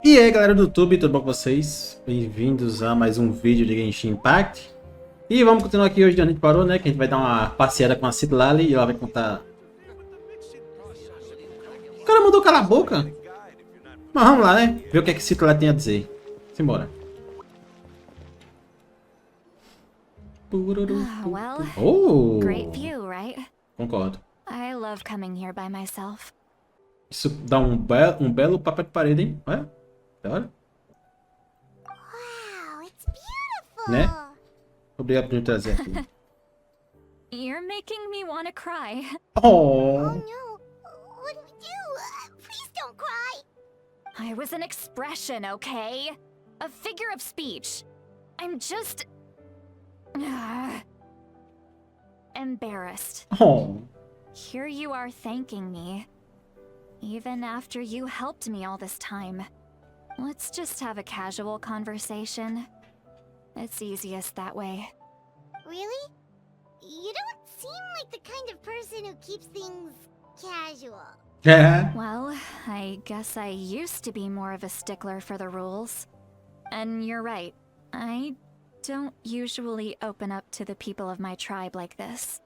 E aí galera do YouTube, tudo bom com vocês? Bem-vindos a mais um vídeo de Genshin Impact. E vamos continuar aqui hoje onde a gente parou, né? Que a gente vai dar uma passeada com a Citlali e ela vai contar... O cara mandou calar a boca? Mas vamos lá, né? Ver o que é que Citlali tem a dizer. Simbora. Well, great view, right? Concordo. I love coming here by myself. Isso dá um belo papel de parede, hein? Olha. Da hora. Wow, it's beautiful. Né? Obrigado por me trazer aqui. You're making me want to cry. Oh Oh. no, what do we do? Please don't cry. I was an expression, okay? A figure of speech. I'm just... embarrassed. Oh. Here you are thanking me. Even after you helped me all this time. Let's just have a casual conversation. It's easiest that way. Really? You don't seem like the kind of person who keeps things casual. Yeah. Well, I guess I used to be more of a stickler for the rules. And you're right, I don't usually open up to the people of my tribe like this.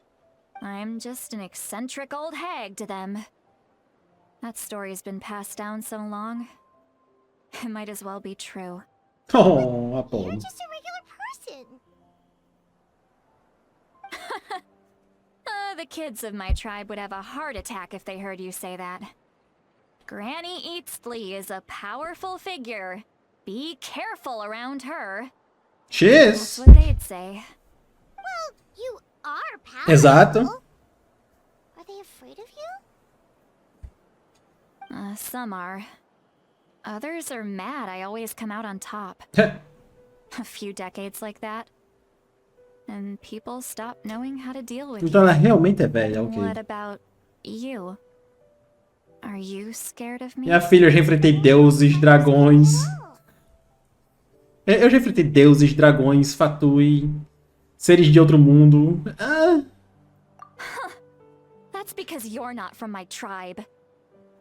I'm just an eccentric old hag to them. That story's been passed down so long, it might as well be true. Oh, You're Apollo. just a regular person. The kids of my tribe would have a heart attack if they heard you say that. Granny Eatsley is a powerful figure. Be careful around her. That's Cheers! what they'd say. Well, you are powerful. Exato. Are they afraid of you? Some are. Others are mad I always come out on top. A few decades like that. And people stop knowing how to deal with Então you. ela realmente é velha, ok. What about you? Are you scared of me? Minha filha, eu já enfrentei deuses, dragões. Oh, Eu já enfrentei deuses, dragões, fatui, seres de outro mundo. Ah. That's because you're not from my tribe.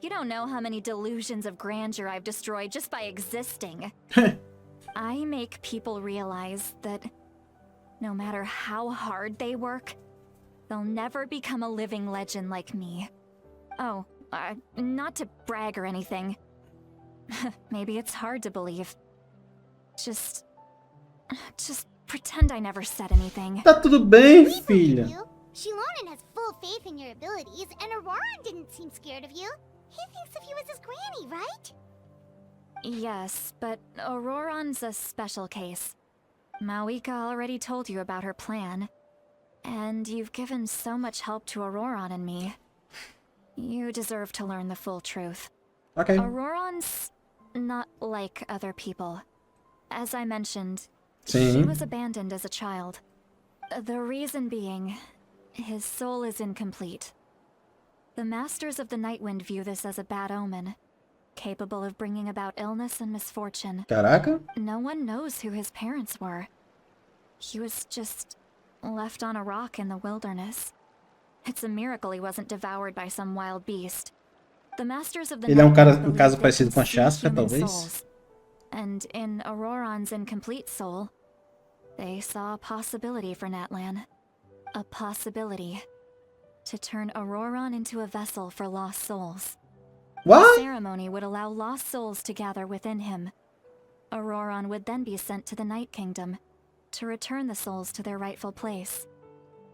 You don't know how many delusions of grandeur I've destroyed just by existing. I make people realize that no matter how hard they work, they'll never become a living legend like me. Oh, not to brag or anything. Maybe it's hard to believe. Just pretend I never said anything. Tá tudo bem, we believe filha. you. Shilonen has full faith in your abilities, and Auroran didn't seem scared of you. He thinks of you as his granny, right? Yes, but Auroran's a special case. Mawika already told you about her plan. And you've given so much help to Auroran and me. You deserve to learn the full truth. Ok. Auroran's not like other people. As I mentioned, she Sim. was abandoned as a child. The reason being, his soul is incomplete. The Masters of the Nightwind view this as a bad omen, capable of bringing about illness and misfortune. Caraca. No one knows who his parents were. He was just left on a rock in the wilderness. It's a miracle he wasn't devoured by some wild beast. The Masters of the Ele é Nightwind caso believe they parecido com can a see Shastra, human talvez. souls. And in Auroran's incomplete soul, they saw a possibility for Natlan. A possibility to turn Auroran into a vessel for lost souls. The What? ceremony would allow lost souls to gather within him. Auroran would then be sent to the Night Kingdom to return the souls to their rightful place,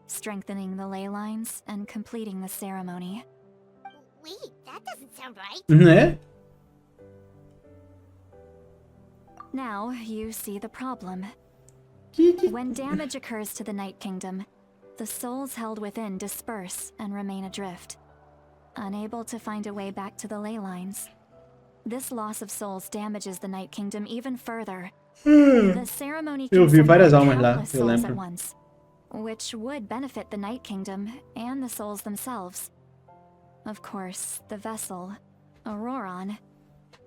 strengthening the ley lines and completing the ceremony. Wait, that doesn't sound right. Né? Now you see the problem. Que... When damage occurs to the Night Kingdom, the souls held within disperse and remain adrift, unable to find a way back to the ley lines. This loss of souls damages the Night Kingdom even further. The ceremony Eu can vi send várias out almas lá, countless eu souls at lembro. once, which would benefit the Night Kingdom and the souls themselves. Of course, the vessel, Auroran,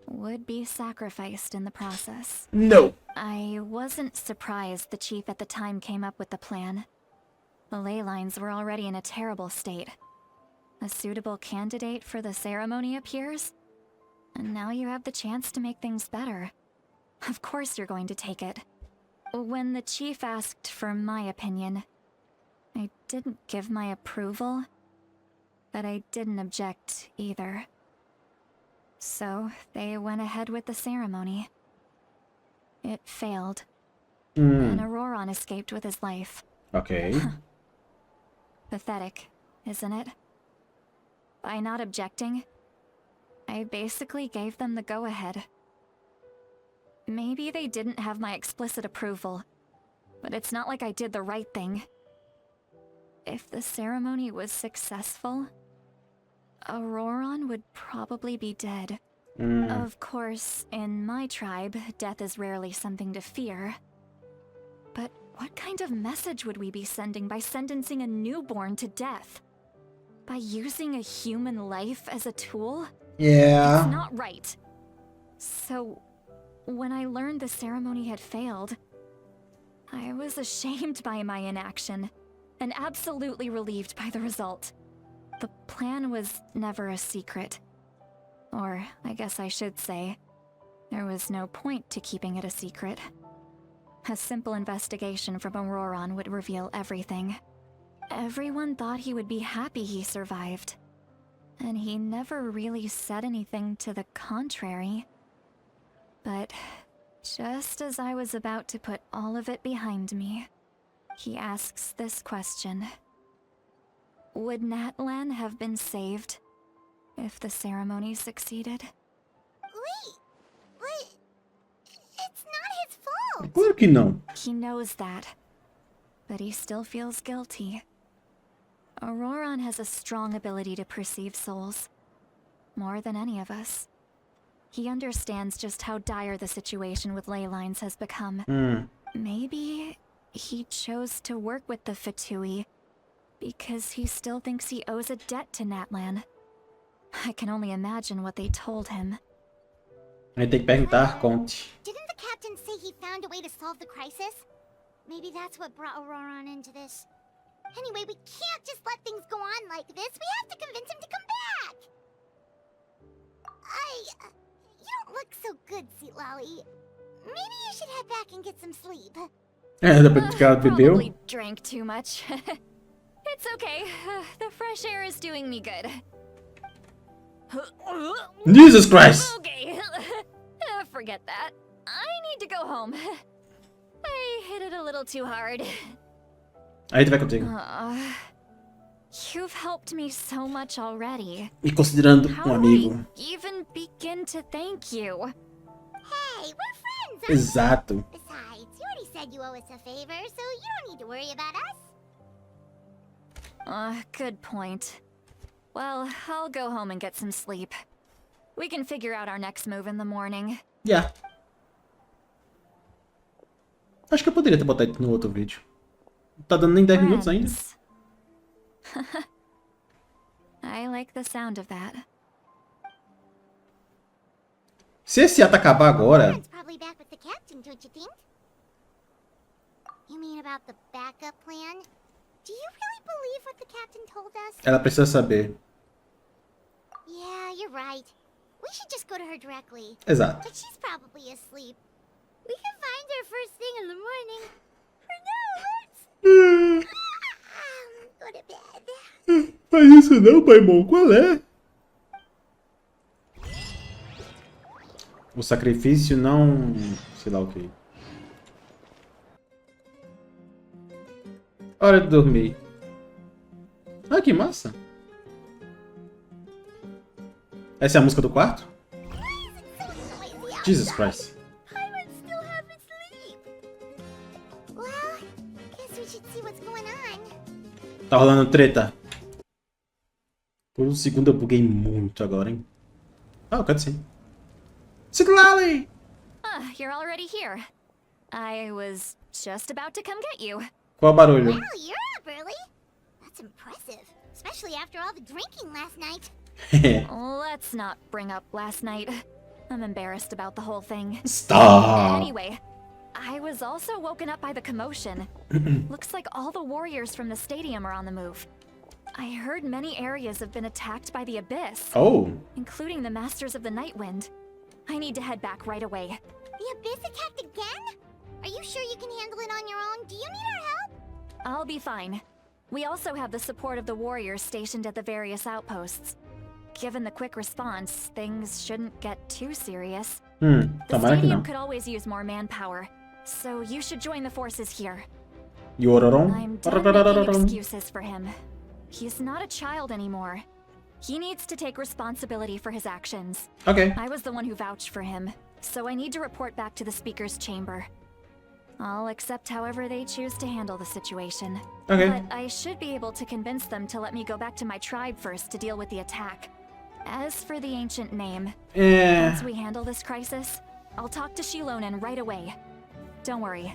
would be sacrificed in the process. No. I wasn't surprised the chief at the time came up with the plan. The ley lines were already in a terrible state. A suitable candidate for the ceremony appears, And now you have the chance to make things better. Of course you're going to take it. When the chief asked for my opinion, I didn't give my approval, but I didn't object either. So they went ahead with the ceremony. It failed, and Auroron escaped with his life. Ok. Pathetic, isn't it? By not objecting, I basically gave them the go-ahead. Maybe they didn't have my explicit approval, but it's not like I did the right thing. If the ceremony was successful, Auroron would probably be dead. Of course, in my tribe, death is rarely something to fear. But what kind of message would we be sending by sentencing a newborn to death? By using a human life as a tool? Yeah. It's not right. So, when I learned the ceremony had failed, I was ashamed by my inaction, and absolutely relieved by the result. The plan was never a secret. Or, I guess I should say, there was no point to keeping it a secret. A simple investigation from Auroron would reveal everything. Everyone thought he would be happy he survived. And he never really said anything to the contrary. But just as I was about to put all of it behind me, he asks this question. Would Natlan have been saved if the ceremony succeeded? Wait, but it's not his fault. Claro que não. He knows that, but he still feels guilty. Auroron has a strong ability to perceive souls, more than any of us. He understands just how dire the situation with ley lines has become. Maybe he chose to work with the Fatui because he still thinks he owes a debt to Natlan. I can only imagine what they told him. A gente tem que perguntar, conte. Didn't the captain say he found a way to solve the crisis? Maybe that's what brought Auroron into this. Anyway, we can't just let things go on like this. We have to convince him to come back. You don't look so good, Seatlolly. Maybe you should head back and get some sleep. Depois que ela bebeu. Probably drank too much. It's okay. The fresh air is doing me good. Jesus Christ! Okay. Forget that. I need to go home. I hit it a little too hard. Aí tu vai contigo. You've helped me so much already. E considerando How um do amigo. I even begin to thank you? Hey, we're friends, aren't Exato. we? Besides, you already said you owe us a favor, so you don't need to worry about us. Good point. Well, I'll go home and get some sleep. We can figure out our next move in the morning. Yeah. Acho que eu poderia ter botado isso no outro vídeo. Não tá dando nem 10 minutos ainda. Friends. I like the sound of that. Se esse ato acabar agora... Auroron's probably back with the captain, don't you think? You mean about the backup plan? Do you really believe what the captain told us? Ela precisa saber. Yeah, you're right. We should just go to her directly. Exato. But she's probably asleep. We can find her first thing in the morning. For now, let's go to bed. Faz isso não, Paimon. Qual é? O sacrifício não... sei lá o que. Hora de dormir. Ah, que massa. Essa é a música do quarto? Jesus Christ. Pirates still haven't sleep. Well, guess we should see what's going on. Tá rolando treta. Por um segundo eu buguei muito agora, hein? Ah, cutscene. Siglali! You're already here. I was just about to come get you. Qual o barulho? Wow, you're up early. That's impressive, especially after all the drinking last night. Let's not bring up last night. I'm embarrassed about the whole thing. Stop! Anyway, I was also woken up by the commotion. Looks like all the warriors from the stadium are on the move. I heard many areas have been attacked by the Abyss, Oh. including the Masters of the Nightwind. I need to head back right away. The Abyss attacked again? Are you sure you can handle it on your own? Do you need our help? I'll be fine. We also have the support of the warriors stationed at the various outposts. Given the quick response, things shouldn't get too serious. The Tomara que stadium não. could always use more manpower, so you should join the forces here. Yororom. I'm done making excuses for him. He's not a child anymore. He needs to take responsibility for his actions. Ok. I was the one who vouched for him, so I need to report back to the Speaker's chamber. I'll accept however they choose to handle the situation. Ok. But I should be able to convince them to let me go back to my tribe first to deal with the attack. As for the ancient name, É. once we handle this crisis, I'll talk to Shilonen right away. Don't worry.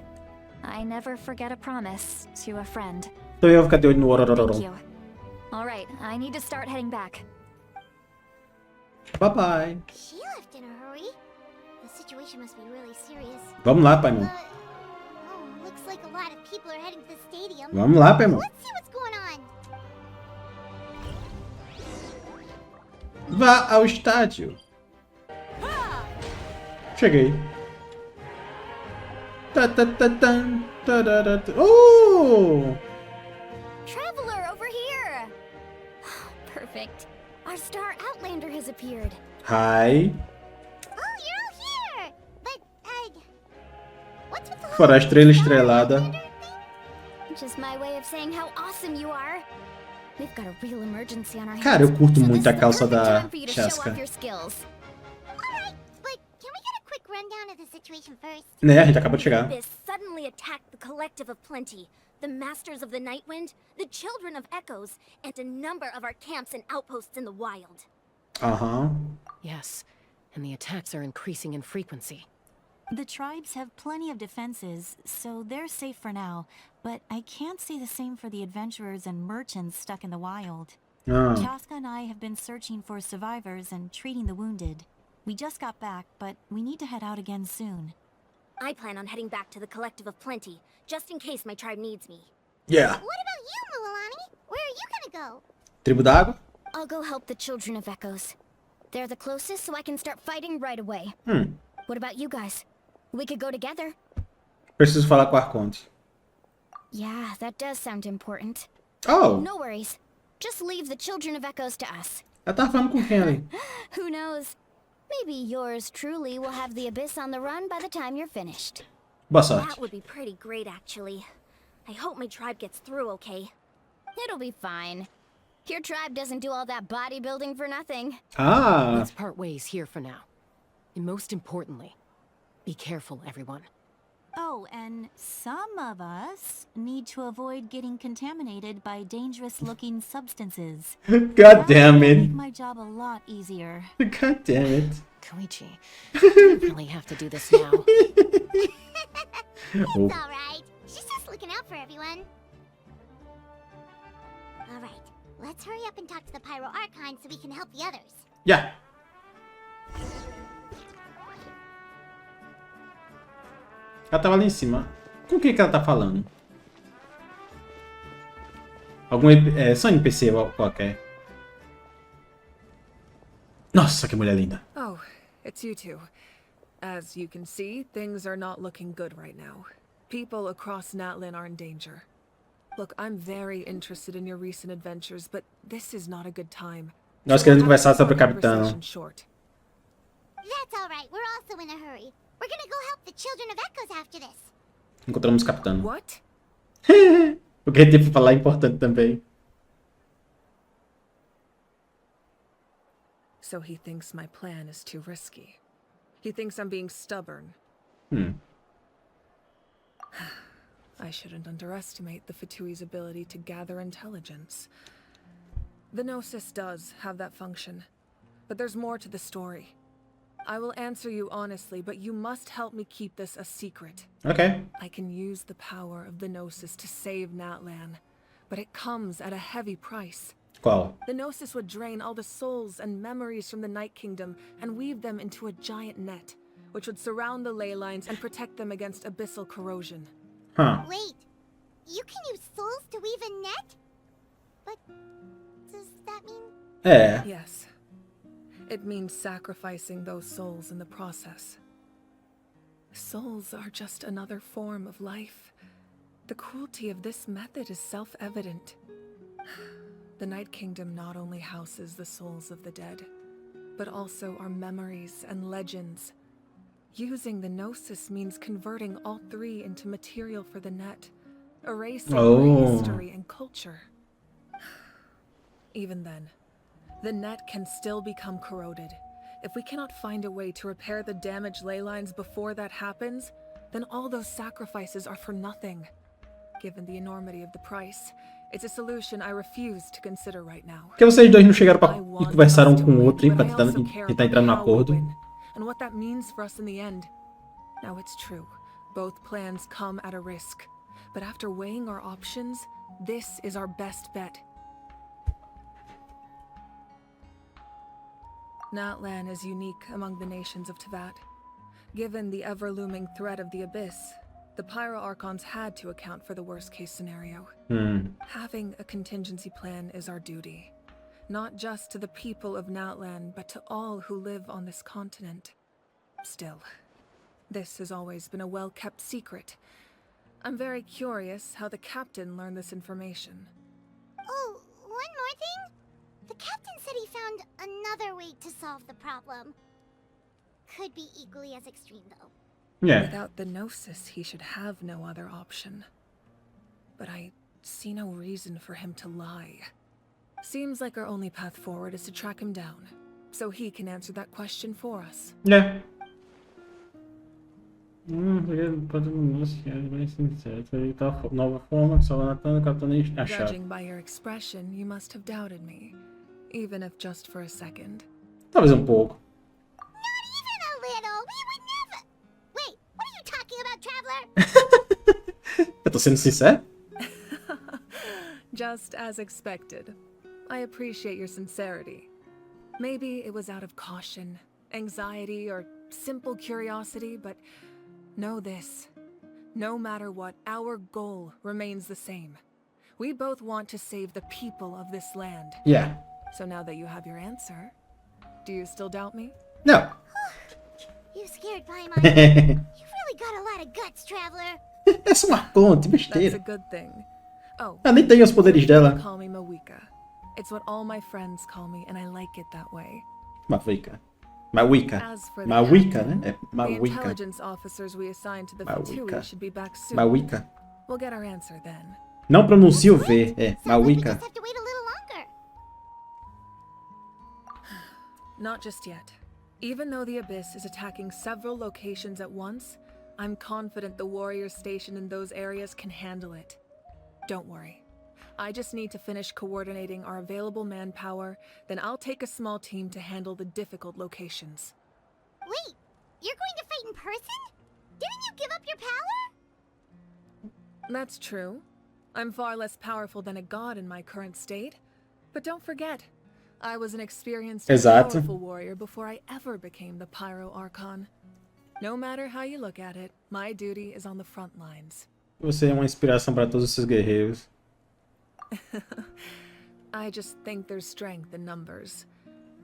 I never forget a promise to a friend. Então eu vou ficar de olho no Thank Orororom. you. Alright, I need to start heading back. Bye bye. She left in a hurry. The situation must be really serious. Vamos lá, Paimon. Oh, looks like a lot of people are heading to the stadium. Vamos lá, Paimon. Let's see what's going on. Vá ao estádio. Cheguei. Oh! Traveler, over here! Perfect. Our star Outlander has appeared. Hi. Oh, you're all here. But, what's with the whole Fora a estrela star estrelada. Outlander thing? Just my way of saying how awesome you are. We've got a real emergency on our hands. Cara, eu curto so muito this a is the calça perfect da time for you to show Chaska. off your skills. Alright, but can we get a quick rundown of the situation first? Né, a gente acabou de chegar. This suddenly attacked the Collective of Plenty, the Masters of the Nightwind, the Children of Echoes, and a number of our camps and outposts in the wild. Aham. Yes, and the attacks are increasing in frequency. The tribes have plenty of defenses, so they're safe for now. But I can't say the same for the adventurers and merchants stuck in the wild. Ah. Chaska and I have been searching for survivors and treating the wounded. We just got back, but we need to head out again soon. I plan on heading back to the Collective of Plenty, just in case my tribe needs me. Yeah. What about you, Mualani? Where are you gonna go? Tribo d'água? I'll go help the Children of Echoes. They're the closest, so I can start fighting right away. What about you guys? We could go together. Preciso falar com o Arconte. Yeah, that does sound important. Oh! No worries. Just leave the Children of Echoes to us. Ela tava falando com quem ali? Who knows? Maybe yours truly will have the Abyss on the run by the time you're finished. Boa sorte. That would be pretty great, actually. I hope my tribe gets through okay. It'll be fine. Your tribe doesn't do all that bodybuilding for nothing. Ah! Let's part ways here for now. And most importantly, be careful, everyone. Oh, and some of us need to avoid getting contaminated by dangerous-looking substances. God damn That'll it. make my job a lot easier. God damn it. Koichi, you don't really have to do this now. It's Oh. alright. She's just looking out for everyone. Alright, let's hurry up and talk to the Pyro Archon so we can help the others. Yeah. Ela tava lá em cima. Com quem que ela tá falando? Só NPC qualquer. Nossa, que mulher linda. Oh, it's you two. As you can see, things are not looking good right now. People across Natlin are in danger. Look, I'm very interested in your recent adventures, but this is not a good time. Nós So queremos we'll have conversar to keep sobre o our Capitano. conversation short. That's alright, we're also in a hurry. We're gonna go help the Children of Echoes after this. Encontramos o Capitano. What? O que a gente tem pra falar é importante também. So he thinks my plan is too risky. He thinks I'm being stubborn. I shouldn't underestimate the Fatui's ability to gather intelligence. The Gnosis does have that function, but there's more to the story. I will answer you honestly, but you must help me keep this a secret. Ok. I can use the power of the Gnosis to save Natlan, but it comes at a heavy price. Qual? The Gnosis would drain all the souls and memories from the Night Kingdom and weave them into a giant net, which would surround the ley lines and protect them against abyssal corrosion. Huh. Wait, you can use souls to weave a net? But does that mean... É. Yes. It means sacrificing those souls in the process. Souls are just another form of life. The cruelty of this method is self-evident. The Night Kingdom not only houses the souls of the dead, but also our memories and legends. Using the Gnosis means converting all three into material for the net, erasing our history and culture. Even then, the net can still become corroded. If we cannot find a way to repair the damaged ley lines before that happens, then all those sacrifices are for nothing. Given the enormity of the price, it's a solution I refuse to consider right now. Por que vocês dois não chegaram e conversaram com o outro aí pra tentar entrar no acordo? And what that means for us in the end. Now it's true, both plans come at a risk. But after weighing our options, this is our best bet. Natlan is unique among the nations of Teyvat. Given the ever-looming threat of the Abyss, the Pyro Archons had to account for the worst-case scenario. Having a contingency plan is our duty. Not just to the people of Natlan, but to all who live on this continent. Still, this has always been a well-kept secret. I'm very curious how the captain learned this information. Oh, one more thing? The captain said he found another way to solve the problem. Could be equally as extreme, though. Yeah. Without the Gnosis, he should have no other option. But I see no reason for him to lie. Seems like our only path forward is to track him down, so he can answer that question for us. Yeah. Judging by your expression, you must have doubted me, even if just for a second. Talvez pouco. Not even a little! We would never... Wait, what are you talking about, Traveler? Eu tô sendo sincero? Just as expected. I appreciate your sincerity. Maybe it was out of caution, anxiety, or simple curiosity, but know this. No matter what, our goal remains the same. We both want to save the people of this land. Yeah. So now that you have your answer, do you still doubt me? No. You scared Paimon. You've really got a lot of guts, Traveler. É só uma conta, That's a besteira. good thing. Oh, Ela nem tem os poderes dela. call me Mawika. It's what all my friends call me, and I like it that way. Mawika. Mawika. As for the Mawika, captain, né? É the Mawika. intelligence officers we assigned to the Mawika. Fatui should be back soon. Mawika. We'll get our answer then. Não pronuncia o V, é Sounds like we Mawika. just have to wait a little longer. Not just yet. Even though the Abyss is attacking several locations at once, I'm confident the warriors stationed in those areas can handle it. Don't worry. I just need to finish coordinating our available manpower, then I'll take a small team to handle the difficult locations. Wait, you're going to fight in person? Didn't you give up your power? That's true. I'm far less powerful than a god in my current state. But don't forget, I was an experienced and Exato. powerful warrior before I ever became the Pyro Archon. No matter how you look at it, my duty is on the front lines. Você é uma inspiração para todos os seus guerreiros. I just think there's strength in numbers.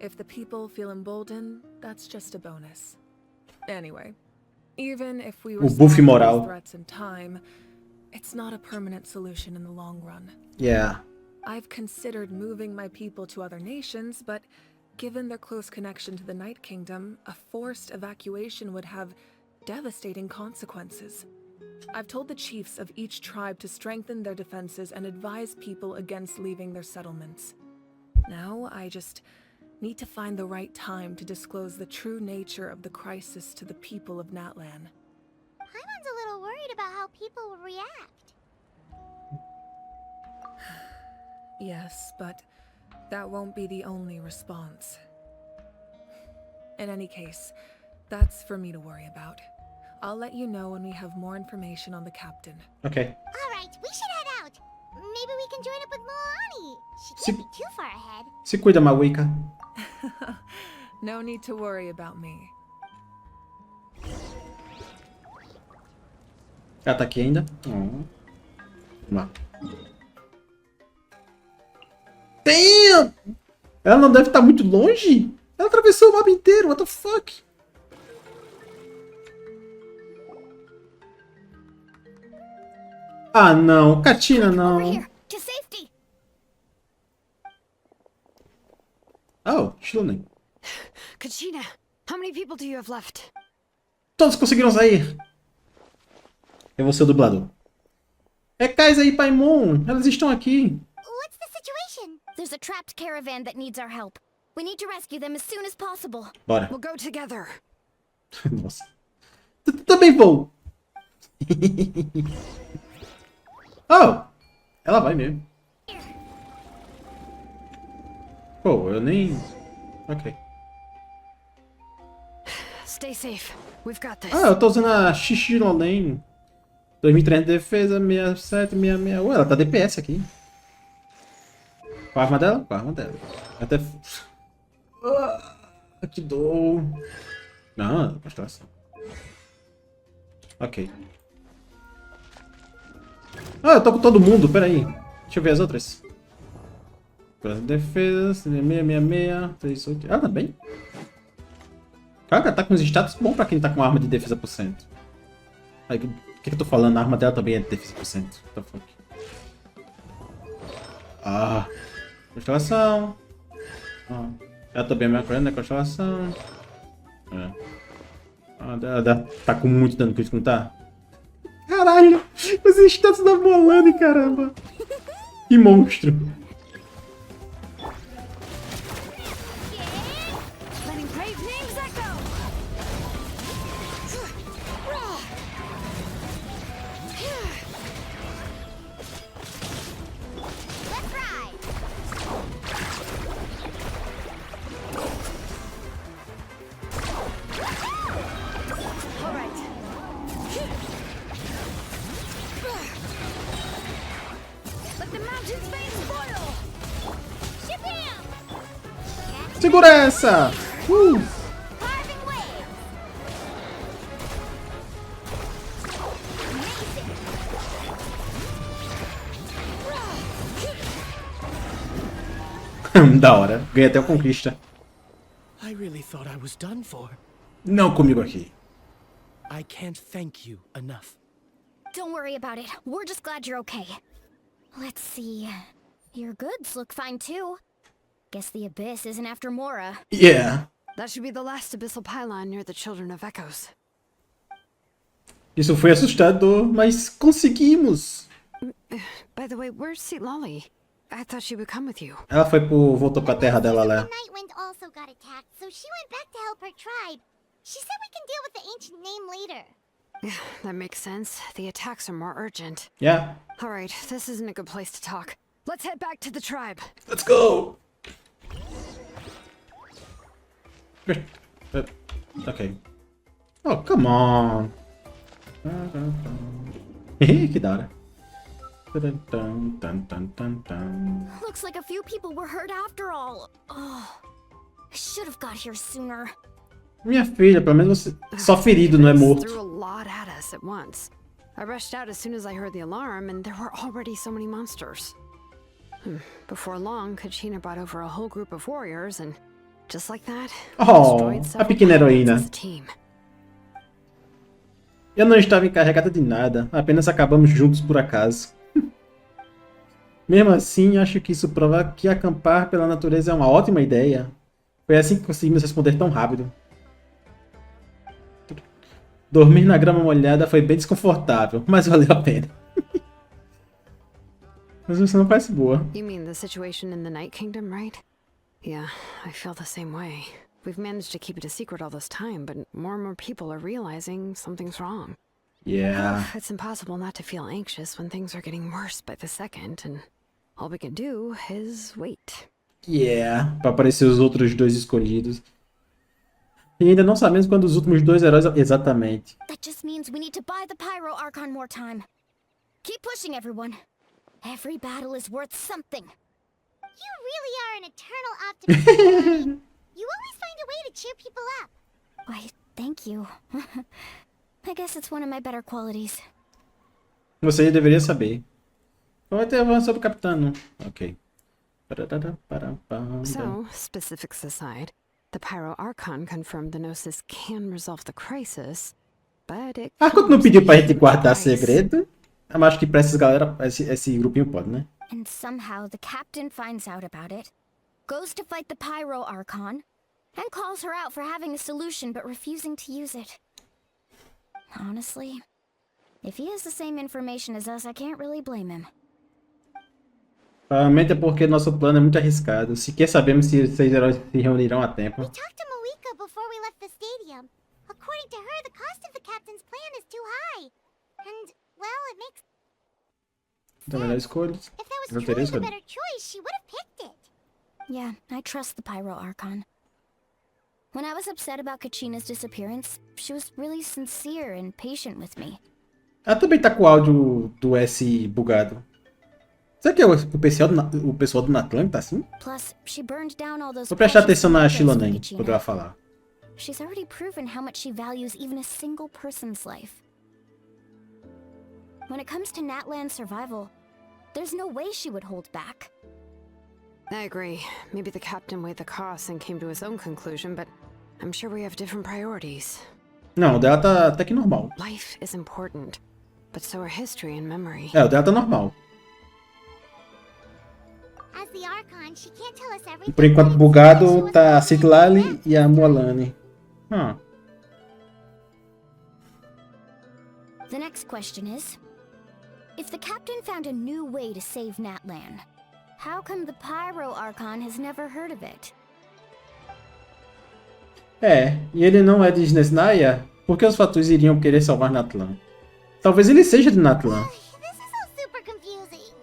If the people feel emboldened, that's just a bonus. Anyway, even if we buff respond to moral. these threats in time, it's not a permanent solution in the long run. Yeah. I've considered moving my people to other nations, but given their close connection to the Night Kingdom, a forced evacuation would have devastating consequences. I've told the chiefs of each tribe to strengthen their defenses and advise people against leaving their settlements. Now, I just need to find the right time to disclose the true nature of the crisis to the people of Natlan. Paimon's a little worried about how people will react. Yes, but that won't be the only response. In any case, that's for me to worry about. I'll let you know when we have more information on the captain. Ok. Alright, we should head out. Maybe we can join up with Moani. She Se- can't be too far ahead. Se cuida, Mawika. No need to worry about me. Ela tá aqui ainda. Vamos lá. Damn! Ela não deve estar muito longe? Ela atravessou o mapa inteiro, what the fuck? Ah não, Katina não. Over here, to safety. Oh, Shlonen. Kachina, how many people do you have left? Todos conseguiram sair. Eu vou ser o dublador. É Kaisa e Paimon, elas estão aqui. What's the situation? There's a trapped caravan that needs our help. We need to rescue them as soon as possible. Bora. We'll go together. Nossa. Também vou. Oh, ela vai mesmo. Pô, eu nem... Ok. Stay safe. We've got this. Ah, eu tô usando a Xixi-Lonen. 2300 de defesa, 67, 66. Ué, ela tá DPS aqui. Com a arma dela? Com a arma dela. Até... Ah, que dor. Não, constelação. Ok. Ah, eu tô com todo mundo, peraí. Deixa eu ver as outras. Defesa, 666, 38. Ah, tá bem. Cara, tá com uns status bons pra quem tá com arma de defesa por cento. Aí, o que eu tô falando? A arma dela também é de defesa por cento. What the fuck? Ah. Constelação. Ah. Ela também é minha correndo, né? Constelação. É. Ah, ela tá com muito dano crítico, não tá? Caralho! Os status da Bolane, caramba! Que monstro! Letting brave names echo. Let's ride! All right. Let the mountains face spoil. Ship him! Segura essa! Carving waves! Da hora. Ganhei até o conquista. I really thought I was done for. Não comigo aqui. I can't thank you enough. Don't worry about it. We're just glad you're okay. Let's see. Your goods look fine too. Guess the Abyss isn't after Mora. Yeah. That should be the last abyssal pylon near the Children of Echoes. Isso foi assustador, mas conseguimos. By the way, where's Seat Lolly? I thought she would come with you. Ela voltou pra terra dela lá. The Nightwind also got attacked, so she went back to help her tribe. She said we can deal with the ancient name later. That makes sense. The attacks are more urgent. Yeah. All right, this isn't a good place to talk. Let's head back to the tribe. Let's go. Ok. Oh, come on. Que da hora. Looks like a few people were hurt after all. Oh, I should have got here sooner. Minha filha, pelo menos você só ferido, não é morto. Threw a lot at us at once. I rushed out as soon as I heard the alarm, and there were already so many monsters. Before long, Kachina brought over a whole group of warriors, and just like that, we Oh, destroyed a several pequena pirates heroína. as a team. Eu não estava encarregada de nada, apenas acabamos juntos por acaso. Mesmo assim, acho que isso prova que acampar pela natureza é uma ótima ideia. Foi assim que conseguimos responder tão rápido. Dormir na grama molhada foi bem desconfortável, mas valeu a pena. Mas você não parece boa. You mean the situation in the Night Kingdom, right? Yeah, I feel the same way. We've managed to keep it a secret all this time, but more and more people are realizing something's wrong. Yeah. It's impossible not to feel anxious when things are getting worse by the second, and all we can do is wait. Yeah. Pra aparecer os outros dois escolhidos. E ainda não sabemos quando os últimos dois heróis exatamente. That just means we need to buy the Pyro Archon more time. Keep pushing, everyone. Every battle is worth something. You really are an eternal optimist. You always find a way to cheer people up. Why, thank you. I guess it's one of my better qualities. Você deveria saber. Vai ter avanço sobre o Capitano. Ok. So, specifics aside, the Pyro Archon confirmed the Gnosis can resolve the crisis, but it Arco não pediu pra gente guardar price. segredo. Eu acho que pra essas galera, esse grupinho pode, né? And somehow the captain finds out about it, goes to fight the Pyro Archon, and calls her out for having a solution but refusing to use it. Honestly, if he has the same information as us, I can't really blame him. Provavelmente é porque nosso plano é muito arriscado. Sequer sabemos se os 6 heróis se reunirão a tempo. We talked to Malika before we left the stadium. According to her, the cost of the captain's plan is too high. And, well, it makes Então, melhor escolha. If that was Não truly teria the escolha. better choice, she would have picked it. Yeah, I trust the Pyro Archon. When I was upset about Kachina's disappearance, she was really sincere and patient with me. Ela também tá com o áudio do S bugado. Será que é o pessoal do Natlan que tá assim? Plus, she burned down all those Vou prestar precious atenção na photos for Shilonen Kachina. quando ela falar. She's already proven how much she values even a single person's life. When it comes to Natlan's survival, there's no way she would hold back. I agree. Maybe the captain weighed the costs and came to his own conclusion, but I'm sure we have different priorities. Não, o dela tá até que normal. Life is important, but so are history and memory. É, o dela tá normal. As the Archon, she can't tell us everything. Por enquanto, but it bugado seems like she tá a was Citlali e a Mualani. The next question is, if the captain found a new way to save Natlan, how come the Pyro Archon has never heard of it? É, e ele não é de Snesnaya? Por que os Fatus iriam querer salvar Natlan? Talvez ele seja de Natlan. This is all super confusing.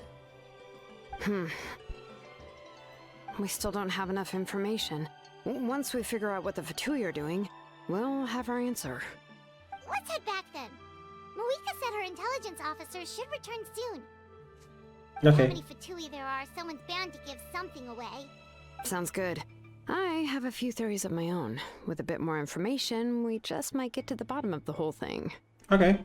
We still don't have enough information. Once we figure out what the Fatui are doing, we'll have our answer. Let's head back then. Malika said her intelligence officers should return soon. How Ok. many Fatui there are, someone's bound to give something away. Sounds good. I have a few theories of my own. With a bit more information, we just might get to the bottom of the whole thing. Ok.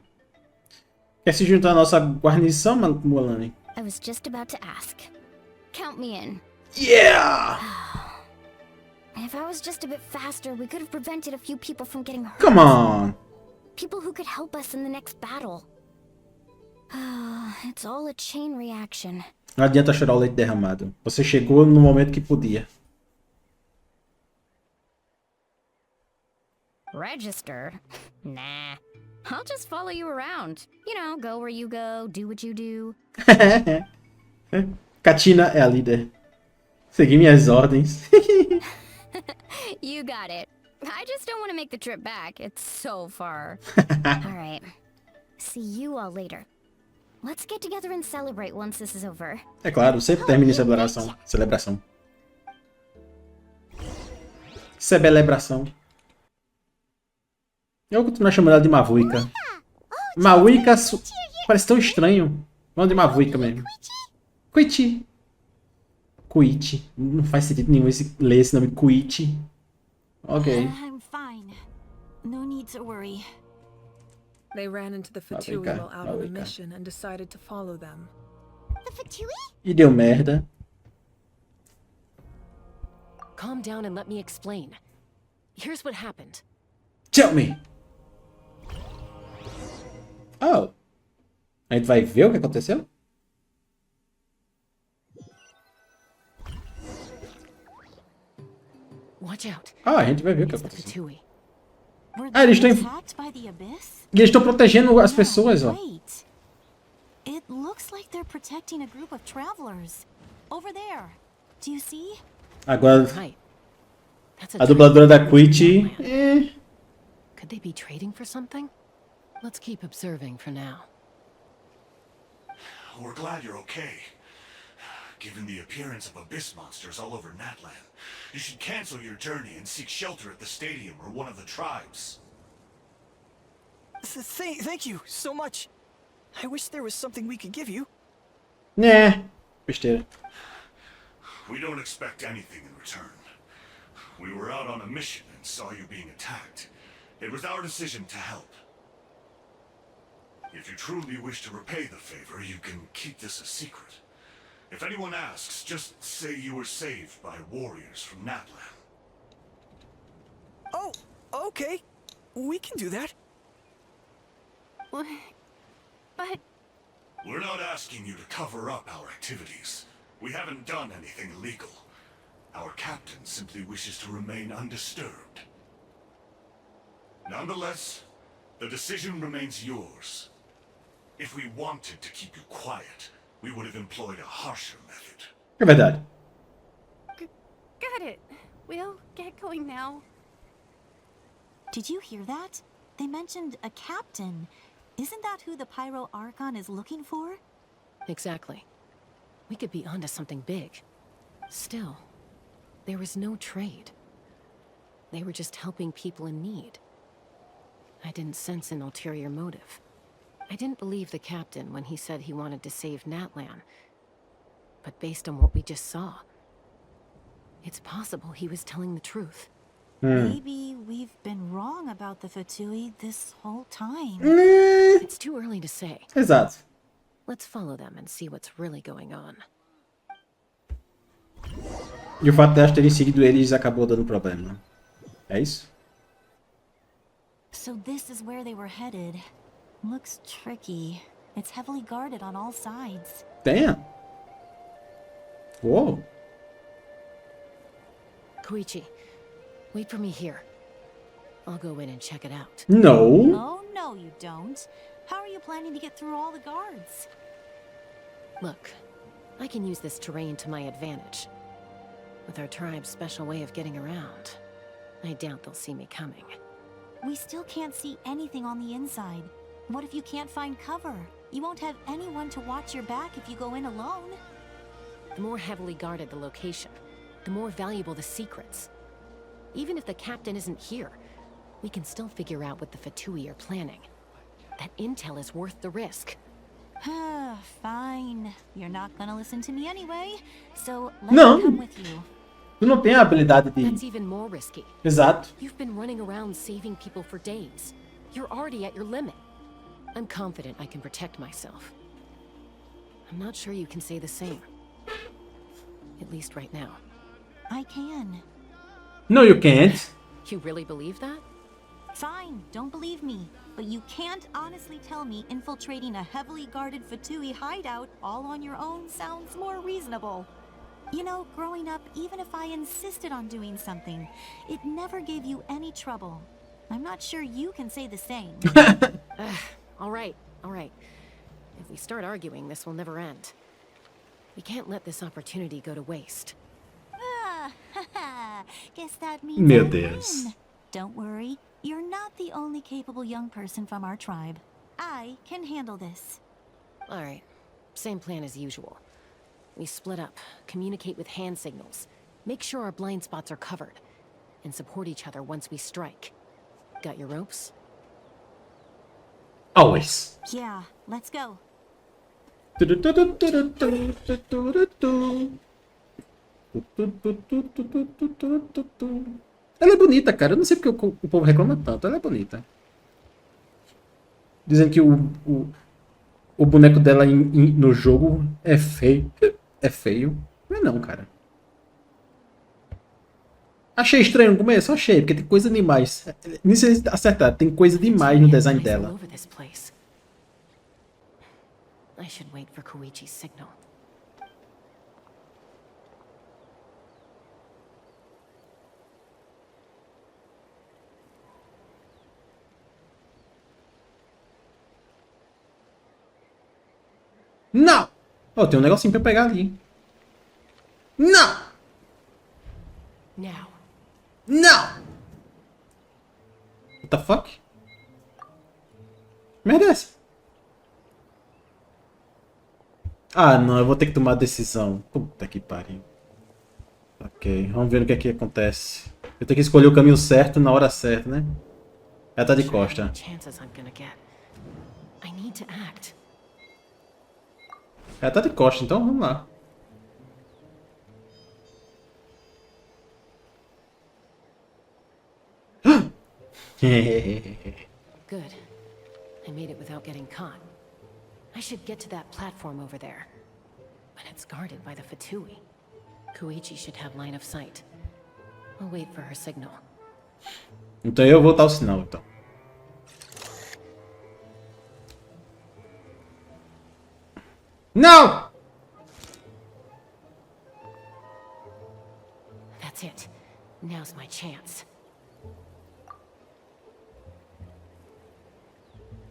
Quer se juntar à nossa guarnição, Mualani? I was just about to ask. Count me in. Yeah! If I was just a bit faster, we could have prevented a few people from getting hurt. Come on! People who could help us in the next battle. It's all a chain reaction. Não adianta chorar o leite derramado. Você chegou no momento que podia. Registered? Nah. I'll just follow you around. You know, go where you go, do what you do. Katina é a líder. Segui minhas ordens. You got it. I just don't want to make the trip back. It's so far. All right. See you all later. Let's get together and celebrate once this is over. É claro, sempre termina em celebração. Celebração. Eu continuo chamando ela de Mavuika. Mavuika parece tão estranho. Vamos de Mavuika mesmo. Kuichi. Kuichi. Não faz sentido nenhum ler esse nome Kuichi. Ok. I'm fine. No need to worry. They ran into the Fatui Mavuika, while out on a Mavuika. mission and decided to follow them. The Fatui? E deu merda. Calm down and let me explain. Here's what happened. Tell me. Oh. A gente vai ver o que aconteceu? Watch out. A gente vai ver o que It's the aconteceu. Fatui. Were Ah, eles they estão... attacked by the abyss? E eles estão protegendo as pessoas, ó. Wait. It looks like they're protecting a group of travelers. Over there. Do you see? Agora, Right. That's a dubladora da Kuichi... Homeland. Could they be trading for something? Let's keep observing for now. We're glad you're okay. Given the appearance of abyss monsters all over Natlan, you should cancel your journey and seek shelter at the stadium or one of the tribes. Thank you so much. I wish there was something we could give you. Né, besteira. We don't expect anything in return. We were out on a mission and saw you being attacked. It was our decision to help. If you truly wish to repay the favor, you can keep this a secret. If anyone asks, just say you were saved by warriors from Natlan. Oh, okay. We can do that. But... We're not asking you to cover up our activities. We haven't done anything illegal. Our captain simply wishes to remain undisturbed. Nonetheless, the decision remains yours. If we wanted to keep you quiet, we would have employed a harsher method. É verdade. Got it. We'll get going now. Did you hear that? They mentioned a captain. Isn't that who the Pyro Archon is looking for? Exactly. We could be onto something big. Still, there was no trade. They were just helping people in need. I didn't sense an ulterior motive. I didn't believe the captain when he said he wanted to save Natlan. But based on what we just saw, it's possible he was telling the truth. Maybe we've been wrong about the Fatui this whole time. It's too early to say. Exato. Let's follow them and see what's really going on. E o fato de elas terem seguido eles acabou dando problema. É isso? So this is where they were headed. Looks tricky. It's heavily guarded on all sides. Damn. Whoa. Koichi, wait for me here. I'll go in and check it out. No. Oh, no, you don't. How are you planning to get through all the guards? Look, I can use this terrain to my advantage. With our tribe's special way of getting around, I doubt they'll see me coming. We still can't see anything on the inside. What if you can't find cover? You won't have anyone to watch your back if you go in alone. The more heavily guarded the location, the more valuable the secrets. Even if the captain isn't here, we can still figure out what the Fatui are planning. That intel is worth the risk. Fine. You're not gonna listen to me anyway, so let Não. me come with you. Tu não tem a habilidade That's de... even more risky. Exato. You've been running around saving people for days. You're already at your limit. I'm confident I can protect myself. I'm not sure you can say the same. At least right now. I can. No, you can't. You really believe that? Fine, don't believe me. But you can't honestly tell me infiltrating a heavily guarded Fatui hideout all on your own sounds more reasonable. You know, growing up, even if I insisted on doing something, it never gave you any trouble. I'm not sure you can say the same. All right. If we start arguing, this will never end. We can't let this opportunity go to waste. Guess that means Meu I Deus. win. Don't worry, you're not the only capable young person from our tribe. I can handle this. All right. Same plan as usual. We split up, communicate with hand signals, make sure our blind spots are covered, and support each other once we strike. Got your ropes? Always. Yeah, let's go. Ela é bonita, cara. Eu não sei porque o povo reclama tanto. Ela é bonita. Dizem que o boneco dela no jogo é feio. É feio. Não é não, cara. Achei estranho no começo? Achei, porque tem coisa demais. Nisso eles acertaram. Tem coisa demais no design dela. I should wait for Koichi's signal. Não! Oh, tem um negocinho pra eu pegar ali. Não! Now. Não! What the fuck? Merda é essa? Ah, não. Eu vou ter que tomar a decisão. Puta que pariu. Ok. Vamos ver o que aqui acontece. Eu tenho que escolher o caminho certo na hora certa, né? Ela tá de costa. Ela tá de costa, então vamos lá. Good. I made it without getting caught. I should get to that platform over there. But it's guarded by the Fatui. Koichi should have line of sight. I'll wait for her signal. Então eu vou dar o sinal, então. Não! That's it. Now's my chance.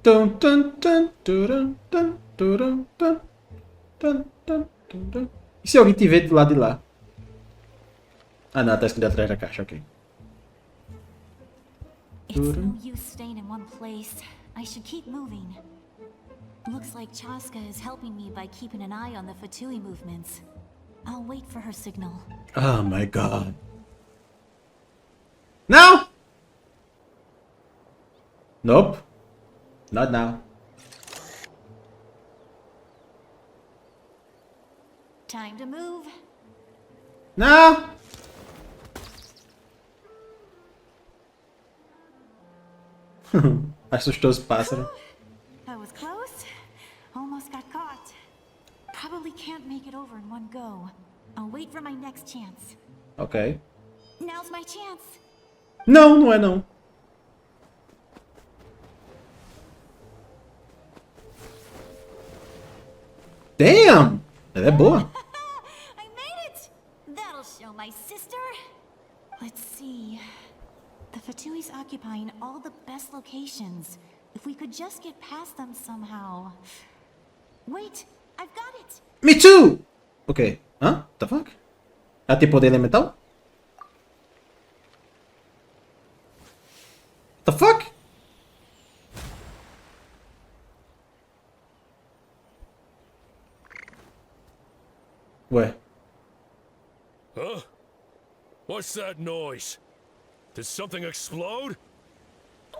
Tum, tum, tum, turum, tum, turum, tum, tum, tum, tum, tum. E se alguém te ver do lado de lá? Ah não, tá escondido atrás da caixa, ok. It's no use staying in one place. I should keep moving. Looks like Chaska is helping me by keeping an eye on the Fatui movements. I'll wait for her signal. Oh my god. Não! Nope. Not now. Time to move. Não! Assustou os pássaros. That was close. Almost got caught. Probably can't make it over in one go. I'll wait for my next chance. Ok. Now's my chance. Não, não é não. Damn! Ela é boa. I made it! That'll show my sister. Let's see. The Fatui's occupying all the best locations. If we could just get past them somehow. Wait, I've got it! Me too! Ok. Hã? What the fuck? Ela tem poder elemental? What the fuck? Ué. Huh? What's that noise? Did something explode?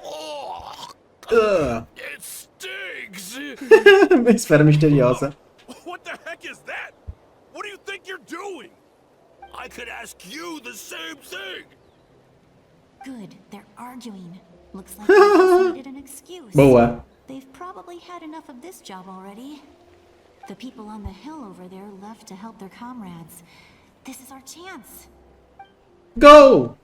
Oh, it stings! Esfera misteriosa. What the heck is that? What do you think you're doing? I could ask you the same thing! Good, they're arguing. Looks like they just needed an excuse. Boa. They've probably had enough of this job already. The people on the hill over there left to help their comrades. This is our chance. Go!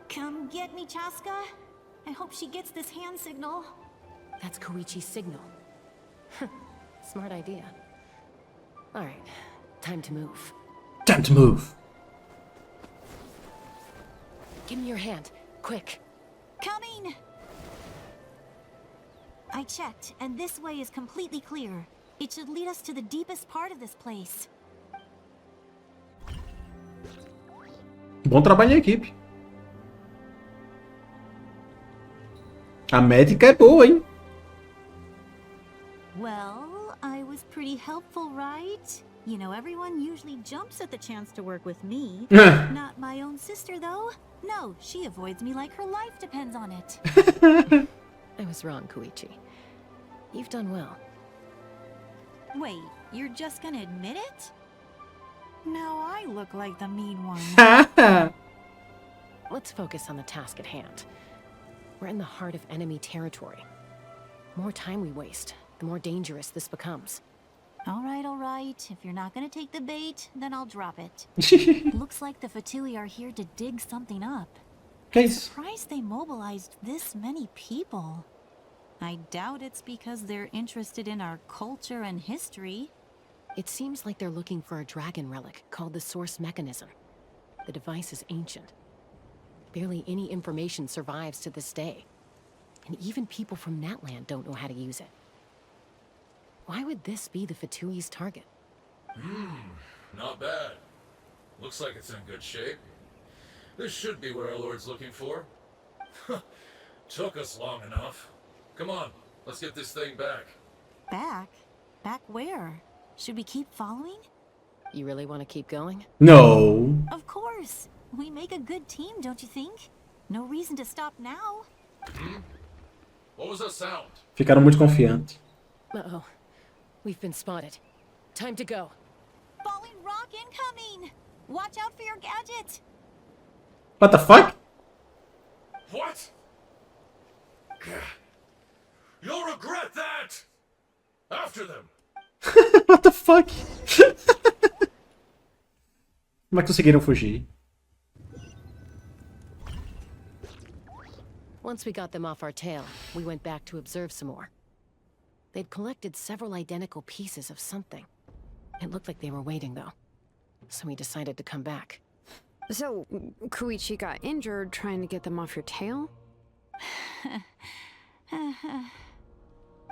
Come get me, Chaska. I hope she gets this hand signal. That's Koichi's signal. Smart idea. Alright, time to move. Time to move. Give me your hand, quick. Coming! I checked, and this way is completely clear. It should lead us to the deepest part of this place. Bom trabalho em equipe. A médica é boa, hein? Well, I was pretty helpful, right? You know, everyone usually jumps at the chance to work with me. Not my own sister, though. No, she avoids me like her life depends on it. I was wrong, Koichi. You've done well. Wait, you're just gonna admit it? Now I look like the mean one. Let's focus on the task at hand. We're in the heart of enemy territory. The more time we waste, the more dangerous this becomes. All right. If you're not gonna take the bait, then I'll drop it. Looks like the Fatui are here to dig something up. I'm surprised they mobilized this many people. I doubt it's because they're interested in our culture and history. It seems like they're looking for a dragon relic called the Source Mechanism. The device is ancient. Barely any information survives to this day. And even people from Natland don't know how to use it. Why would this be the Fatui's target? Not bad. Looks like it's in good shape. This should be what our Lord's looking for. Took us long enough. Come on, let's get this thing back. Back? Back where? Should we keep following? You really want to keep going? No. Of course. We make a good team, don't you think? No reason to stop now. What was that sound? Ficaram muito confiantes. Uh-oh. We've been spotted. Time to go. Falling rock incoming! Watch out for your gadget! What the fuck? What? You'll regret that! after them. What the fuck? Como é que conseguiram fugir? Once we got them off our tail, we went back to observe some more. They'd collected several identical pieces of something. It looked like they were waiting, though. So we decided to come back. So, Koichi got injured trying to get them off your tail?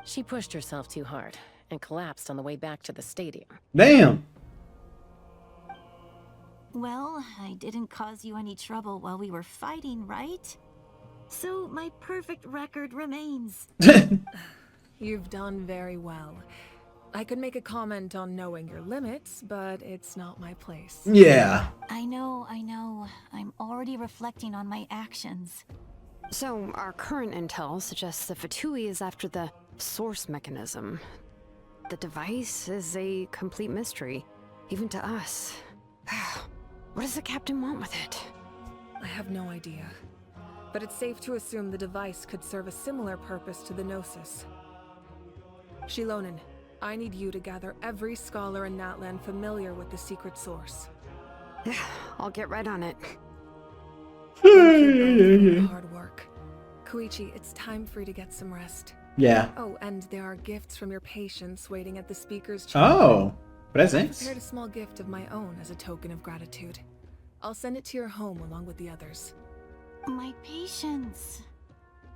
She pushed herself too hard and collapsed on the way back to the stadium. Damn! Well, I didn't cause you any trouble while we were fighting, right? So my perfect record remains. You've done very well. I could make a comment on knowing your limits, but it's not my place. Yeah. I know. I'm already reflecting on my actions. So, our current intel suggests the Fatui is after the source mechanism. The device is a complete mystery, even to us. What does the captain want with it? I have no idea. But it's safe to assume the device could serve a similar purpose to the Gnosis. Shilonen, I need you to gather every scholar in Natlan familiar with the secret source. Yeah, I'll get right on it. Thank you both for your hard work. Koichi, it's time for you to get some rest. Yeah. Oh, and there are gifts from your patients waiting at the speaker's chamber. Oh, I presents. prepared a small gift of my own as a token of gratitude. I'll send it to your home along with the others. My patience.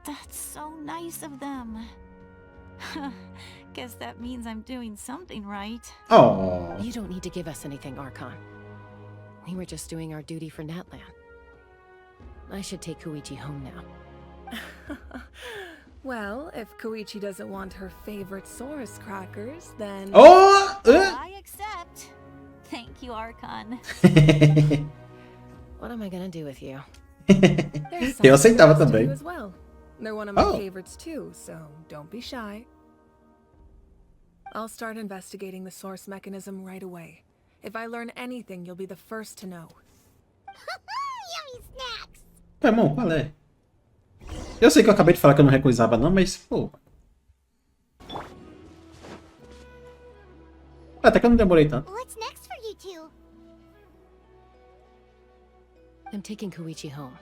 That's so nice of them. Guess that means I'm doing something right. Oh. You don't need to give us anything, Archon. We were just doing our duty for Natlan. I should take Koichi home now. Well, if Koichi doesn't want her favorite Saurus crackers, then... Oh! I accept. Thank you, Archon. What am I gonna do with you? There's Eu something aceitava else to também. do as well. They're one of my Oh. favorites too, so don't be shy. I'll start investigating the source mechanism right away. If I learn anything, you'll be the first to know. Yummy snacks! Pô, irmão, qual é? Eu sei que eu acabei de falar que eu não recusava não, mas, pô... Até que eu não demorei tanto. What's next for you two? I'm taking Koichi home,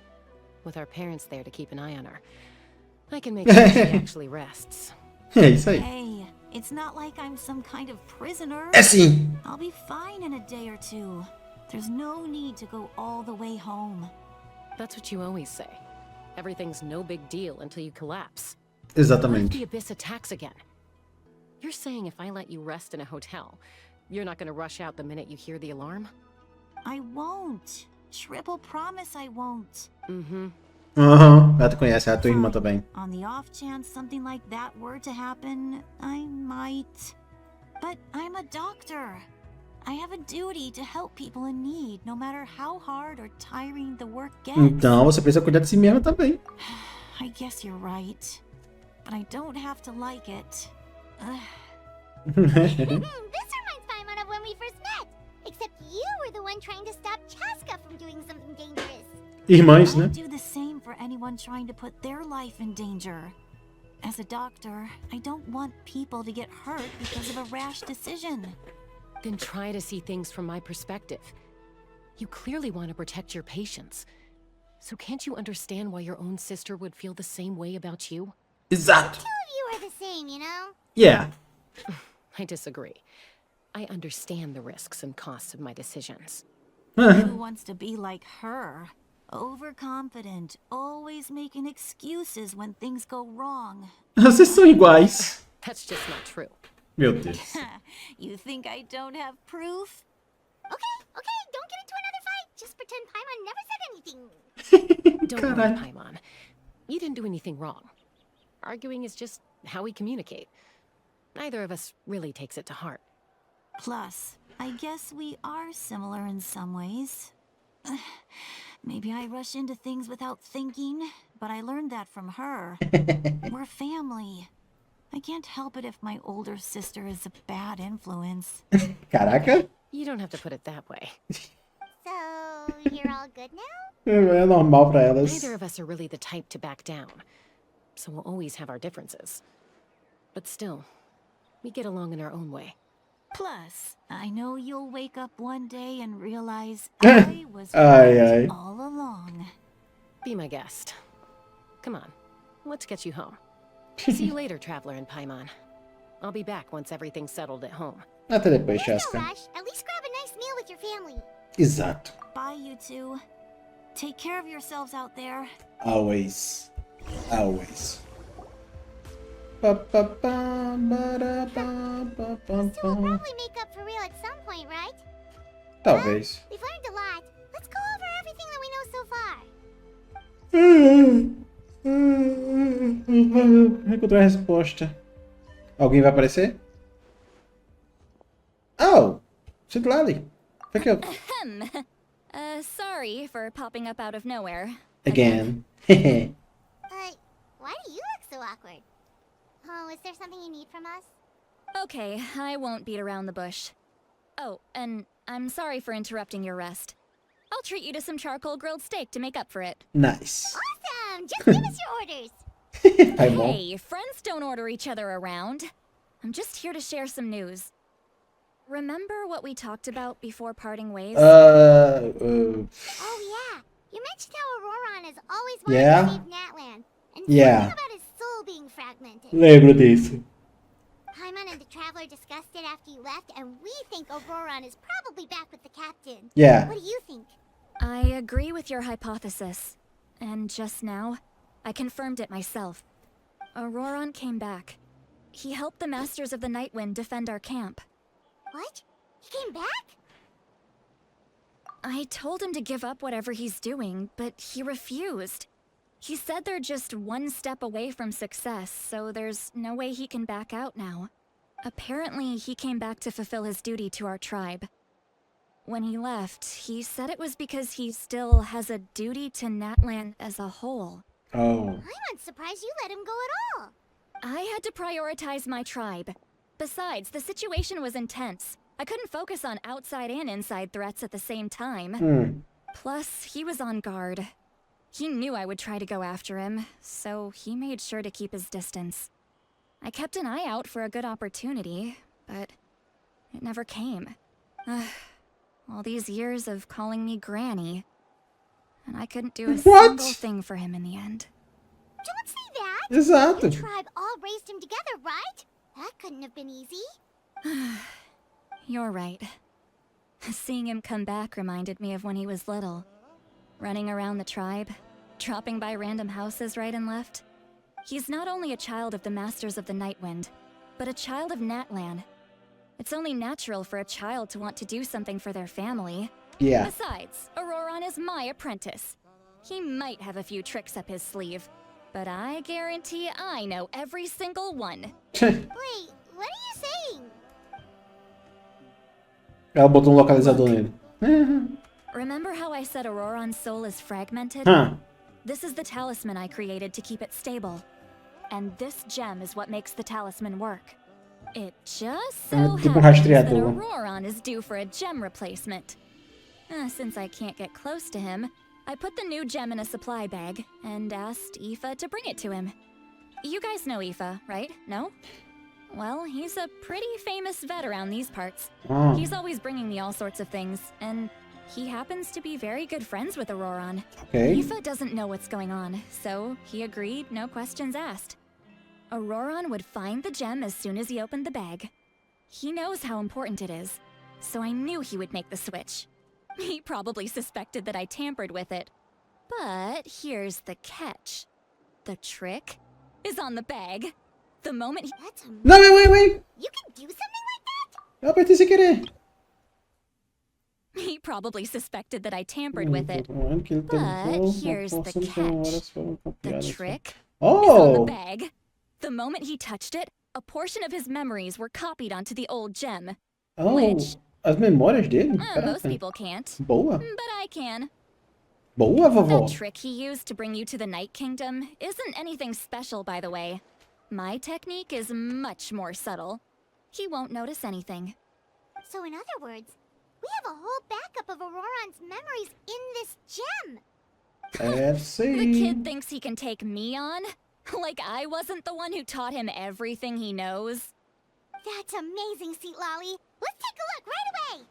with our parents there to keep an eye on her. I can make sure she actually rests. É isso aí. Hey, it's not like I'm some kind of prisoner. É sim. I'll be fine in a day or two. There's no need to go all the way home. That's what you always say. Everything's no big deal until you collapse. What if Exatamente. the abyss attacks again? You're saying if I let you rest in a hotel, you're not gonna rush out the minute you hear the alarm? I won't. Triple promise I won't. Mm-hmm. Aham, ela te conhece, a tua irmã também. On the off chance something like that were to happen, I might. But I'm a doctor. I have a duty to help people in need, no matter how hard or tiring the work gets. Então você precisa cuidar de si mesma também. I guess you're right. But I don't have to like it. This reminds Paimon of when we first met. Except you were the one trying to stop Chaska from doing something dangerous. Irmãs, né? I'd do the same for anyone trying to put their life in danger. As a doctor, I don't want people to get hurt because of a rash decision. Then try to see things from my perspective. You clearly want to protect your patients. So can't you understand why your own sister would feel the same way about you? Exato. Two of you are the same, you know? Yeah. I disagree. I understand the risks and costs of my decisions. Who wants to be like her? Overconfident, always making excuses when things go wrong. Vocês são iguais. That's just not true. Meu Deus. You think I don't have proof? Okay, don't get into another fight. Just pretend Paimon never said anything. Don't worry, Paimon. You didn't do anything wrong. Arguing is just how we communicate. Neither of us really takes it to heart. Plus, I guess we are similar in some ways. Maybe I rush into things without thinking, but I learned that from her. We're family. I can't help it if my older sister is a bad influence. Caraca. You don't have to put it that way. So, you're all good now? É normal pra elas. Neither of us are really the type to back down. So we'll always have our differences. But still, We get along in our own way. Plus, I know you'll wake up one day and realize I was Aye, right aye. all along. Be my guest. Come on, let's get you home. See you later, traveler in Paimon. I'll be back once everything's settled at home. Até depois, There's no Chasca. rush. At least grab a nice meal with your family. Exato. Bye, you two. Take care of yourselves out there. Always. Always. Pa, pa, pa, ba, pa, pa, pa, These two will pa. probably make up for real at some point, right? Talvez. We've learned a lot. Let's go over everything that we know so far. Encontrar a resposta. Alguém vai aparecer? Oh! Citlali. Pick up. Ahem. Sorry for popping up out of nowhere. Again. Why do you look so awkward? Oh, is there something you need from us? Okay, I won't beat around the bush. Oh, and I'm sorry for interrupting your rest. I'll treat you to some charcoal grilled steak to make up for it. Nice. Awesome! Just give us your orders. Hey, friends don't order each other around. I'm just here to share some news. Remember what we talked about before parting ways? Oh yeah, you mentioned how Auroron has always wanted Yeah? to save Natlan, and Yeah. something about his soul being fragmented. Lembro disso. Paimon and the Traveler discussed it after you left, and we think Auroron is probably back with the Captain. Yeah. What do you think? I agree with your hypothesis. And just now, I confirmed it myself. Auroron came back. He helped the Masters of the Nightwind defend our camp. What? He came back? I told him to give up whatever he's doing, but he refused. He said they're just one step away from success, so there's no way he can back out now. Apparently, he came back to fulfill his duty to our tribe. When he left, he said it was because he still has a duty to Natlan as a whole. Oh. I'm not surprised you let him go at all. I had to prioritize my tribe. Besides, the situation was intense. I couldn't focus on outside and inside threats at the same time. Plus, he was on guard. He knew I would try to go after him, so he made sure to keep his distance. I kept an eye out for a good opportunity, but it never came. All these years of calling me Granny, and I couldn't do a single thing for him in the end. Don't say that! Exato. Your tribe all raised him together, right? That couldn't have been easy. You're right. Seeing him come back reminded me of when he was little. Running around the tribe, dropping by random houses right and left. He's not only a child of the Masters of the Nightwind, but a child of Natlan. It's only natural for a child to want to do something for their family. Yeah. Besides, Auroron is my apprentice. He might have a few tricks up his sleeve, but I guarantee I know every single one. Wait, what are you saying? Ela botou localizador nele. Remember how I said Auroron's soul is fragmented? Huh. This is the talisman I created to keep it stable. And this gem is what makes the talisman work. It just so tipo happens that rastreador. Auroron is due for a gem replacement. Since I can't get close to him, I put the new gem in a supply bag and asked Aoife to bring it to him. You guys know Aoife, right? No? Well, he's a pretty famous vet around these parts. Oh. He's always bringing me all sorts of things, and he happens to be very good friends with Auroron. Okay. Aoife doesn't know what's going on, so he agreed, no questions asked. Auroron would find the gem as soon as he opened the bag. He knows how important it is, so I knew he would make the switch. He probably suspected that I tampered with it. But here's the catch. The trick is on the bag. The moment he... Não, wait. You can do something like that? Eu apertei sem querer. He probably suspected that I tampered with it. But But here's the catch. The trick is Oh. on the bag. The moment he touched it, a portion of his memories were copied onto the old gem. Oh. Which As memórias dele? most Caraca. people can't. Boa. But I can. Boa, vovó. That trick he used to bring you to the Night Kingdom isn't anything special, by the way. My technique is much more subtle. He won't notice anything. So in other words, we have a whole backup of Auroron's memories in this gem. Let's see. The kid thinks he can take me on? Like I wasn't the one who taught him everything he knows? That's amazing, Seat Lolly. Let's take a look right away.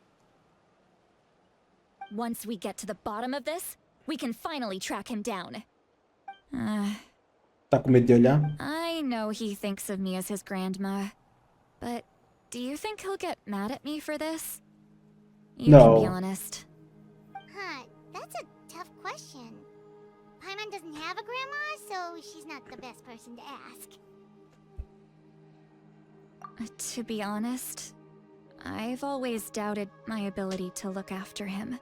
Once we get to the bottom of this, we can finally track him down. Tá com medo de olhar? I know he thinks of me as his grandma, but do you think he'll get mad at me for this? You No. can be honest. Huh, that's a tough question. Paimon doesn't have a grandma, so she's not the best person to ask. To be honest, I've always doubted my ability to look after him.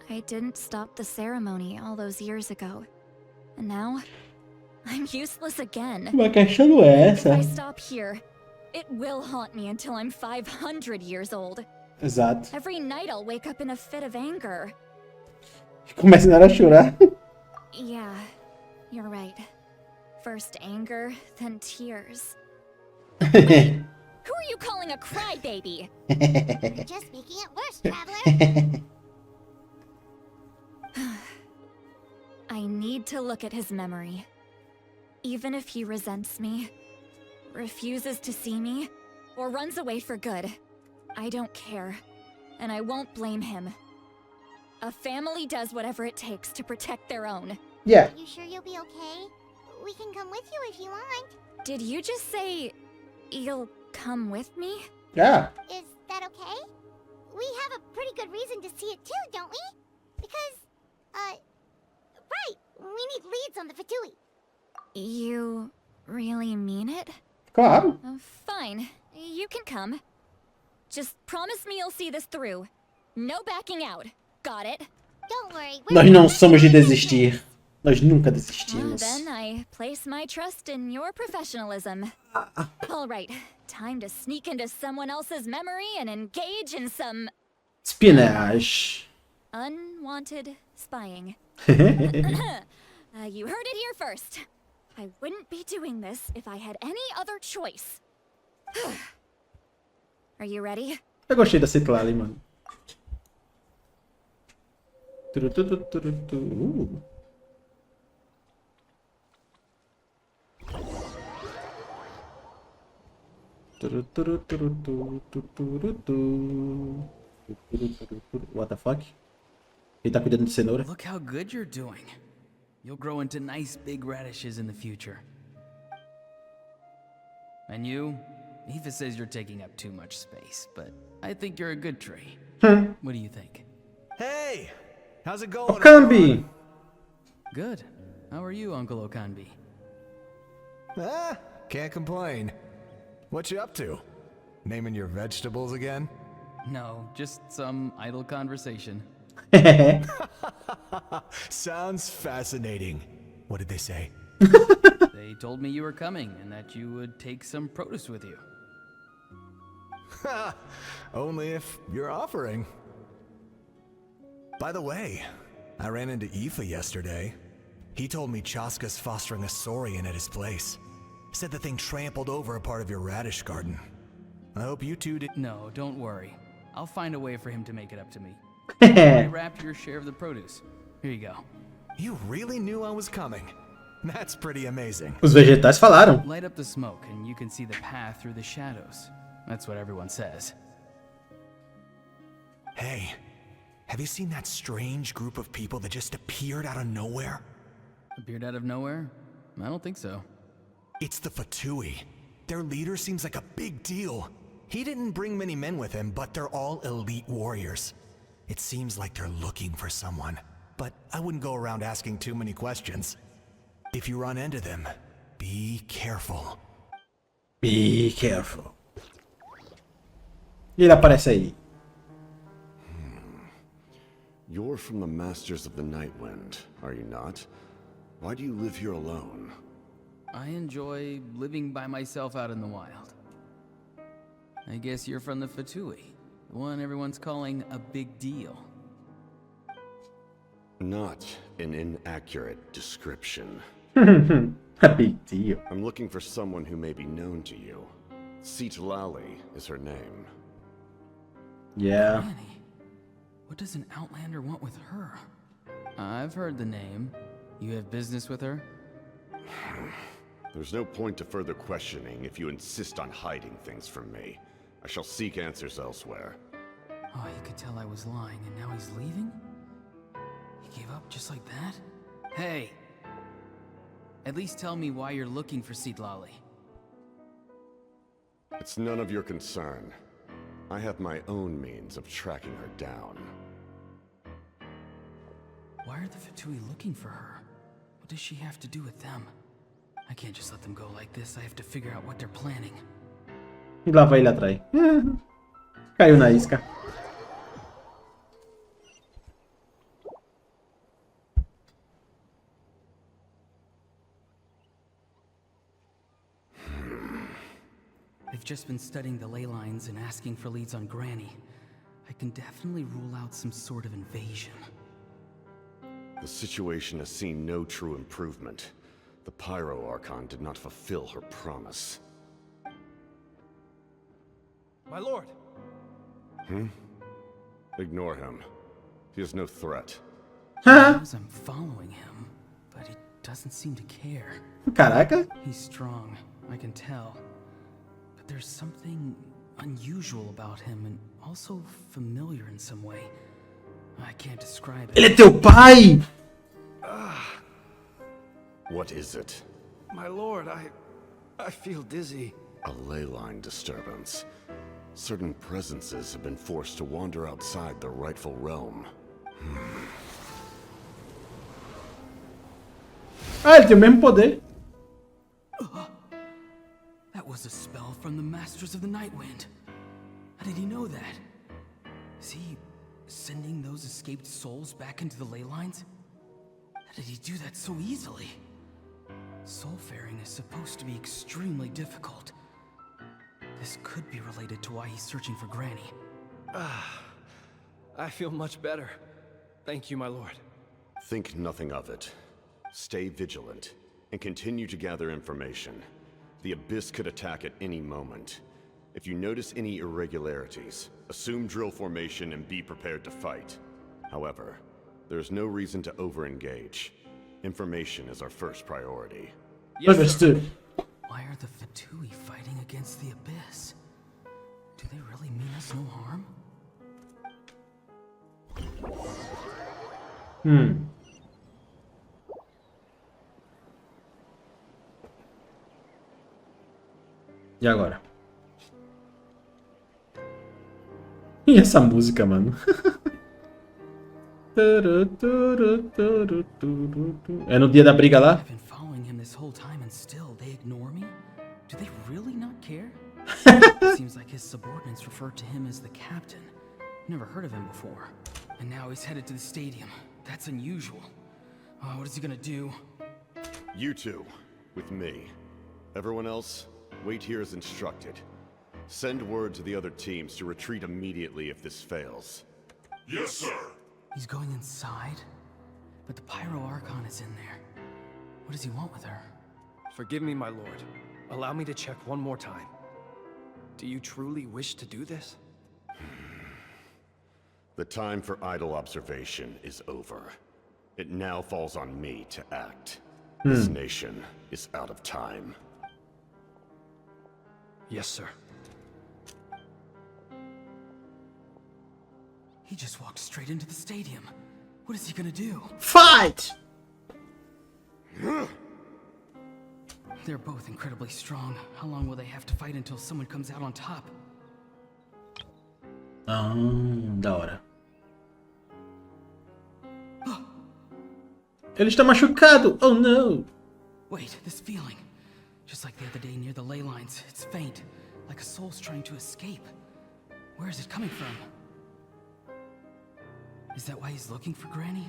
I didn't stop the ceremony all those years ago, and now I'm useless again. Mas a questão não é If essa. I stop here, it will haunt me until I'm 500 years old. Exato. Every night I'll wake up in a fit of anger. Começa a chorar. Yeah, you're right. First anger, then tears. Who are you calling a crybaby? You're just making it worse, Traveler. I need to look at his memory. Even if he resents me, refuses to see me, or runs away for good, I don't care, and I won't blame him. A family does whatever it takes to protect their own. Yeah. You sure you'll be okay? We can come with you if you want. Did you just say you'll come with me? Yeah. Is that okay? We have a pretty good reason to see it too, don't we? Because, right, we need leads on the Fatui. You really mean it? Claro. Fine, you can come. Just promise me you'll see this through. No backing out. Got it? Don't worry. Nós não somos de desistir. Nós nunca desistimos. Then I place my trust in your professionalism. All right, time to sneak into someone else's memory and engage in some Espionage. unwanted spying. You heard it here first. I wouldn't be doing this if I had any other choice. Are you ready? Eu gostei da Citla ali, mano. Turu, turu, turu, turu. Turu, turu, turu, turu, turu, turu. What the fuck? Ele tá cuidando de cenoura? Look how good you're doing. You'll grow into nice big radishes in the future. And you? Eva says you're taking up too much space, but I think you're a good tree. What do you think? Hey! How's it going? Okanbi! Good. How are you, Uncle Okanbi? Can't complain. What you up to? Naming your vegetables again? No, just some idle conversation. Sounds fascinating. What did they say? They told me you were coming and that you would take some produce with you. Only if you're offering. By the way, I ran into Aoife yesterday. He told me Chaska's fostering a saurian at his place. Said the thing trampled over a part of your radish garden. I hope you two did. No, don't worry. I'll find a way for him to make it up to me. I wrapped your share of the produce. Here you go. You really knew I was coming. That's pretty amazing. Os vegetais falaram. Light up the smoke and you can see the path through the shadows. That's what everyone says. Hey, have you seen that strange group of people that just appeared out of nowhere? Appeared out of nowhere? I don't think so. It's the Fatui. Their leader seems like a big deal. He didn't bring many men with him, but they're all elite warriors. It seems like they're looking for someone, but I wouldn't go around asking too many questions. If you run into them, be careful. Be careful. E ele aparece aí. You're from the Masters of the Nightwind, are you not? Why do you live here alone? I enjoy living by myself out in the wild. I guess you're from the Fatui, the one everyone's calling a big deal. Not an inaccurate description. A big deal. I'm looking for someone who may be known to you. Citlali is her name. Yeah. Granny, what does an Outlander want with her? I've heard the name. You have business with her? There's no point to further questioning if you insist on hiding things from me. I shall seek answers elsewhere. Oh, he could tell I was lying, and now he's leaving? He gave up just like that? Hey! At least tell me why you're looking for Seedlolly. It's none of your concern. I have my own means of tracking her down. Why are the Fatui looking for her? What does she have to do with them? I can't just let them go like this. I have to figure out what they're planning. E lá vai ele atrás. Caiu na isca. They've just been studying the ley lines and asking for leads on Granny. I can definitely rule out some sort of invasion. The situation has seen no true improvement. The Pyro Archon did not fulfill her promise. My lord! Ignore him. He is no threat. He knows I'm following him, but he doesn't seem to care. Caraca. He's strong, I can tell. But there's something unusual about him and also familiar in some way. I can't describe it. Ele é teu pai! What is it? My lord, I feel dizzy. A ley line disturbance. Certain presences have been forced to wander outside their rightful realm. Ah, ele tem o mesmo poder. That was a spell from the Masters of the Nightwind. How did he know that? Is he sending those escaped souls back into the ley lines? How did he do that so easily? Soulfaring is supposed to be extremely difficult. This could be related to why he's searching for Granny. I feel much better. Thank you, my lord. Think nothing of it. Stay vigilant, and continue to gather information. The Abyss could attack at any moment. If you notice any irregularities, assume drill formation and be prepared to fight. However, there's no reason to over-engage. Information is our first priority. Yes, sir. Why are the Fatui fighting against the Abyss? Do they really mean us no harm? E agora? E essa música, mano? É no dia da briga lá? I've been following him this whole time and still they ignore me? Do they really not care? It seems like his subordinates refer to him as the captain. Never heard of him before. And now he's headed to the stadium. That's unusual. Oh, what is he gonna do? You two, with me. Everyone else, wait here as instructed. Send word to the other teams to retreat immediately if this fails. Yes, sir. He's going inside? But the Pyro Archon is in there. What does he want with her? Forgive me, my lord. Allow me to check one more time. Do you truly wish to do this? The time for idle observation is over. It now falls on me to act. This nation is out of time. Yes, sir. He just walked straight into the stadium. What is he gonna do? Fight! They're both incredibly strong. How long will they have to fight until someone comes out on top? Da hora. Ele está machucado! Oh no! Wait, this feeling. Just like the other day near the ley lines. It's faint, like a soul's trying to escape. Where is it coming from? Is that why he's looking for Granny?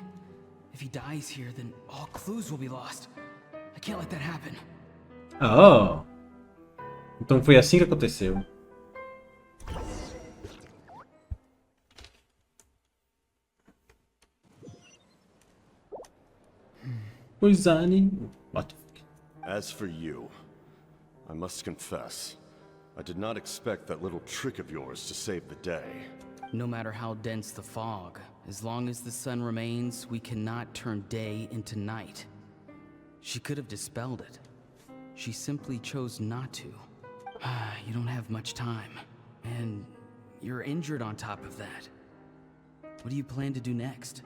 If he dies here, then all clues will be lost. I can't let that happen. Oh! Então foi assim que aconteceu. Poisane. What? As for you, I must confess, I did not expect that little trick of yours to save the day. No matter how dense the fog, as long as the sun remains, we cannot turn day into night. She could have dispelled it. She simply chose not to. You don't have much time, and you're injured on top of that. What do you plan to do next?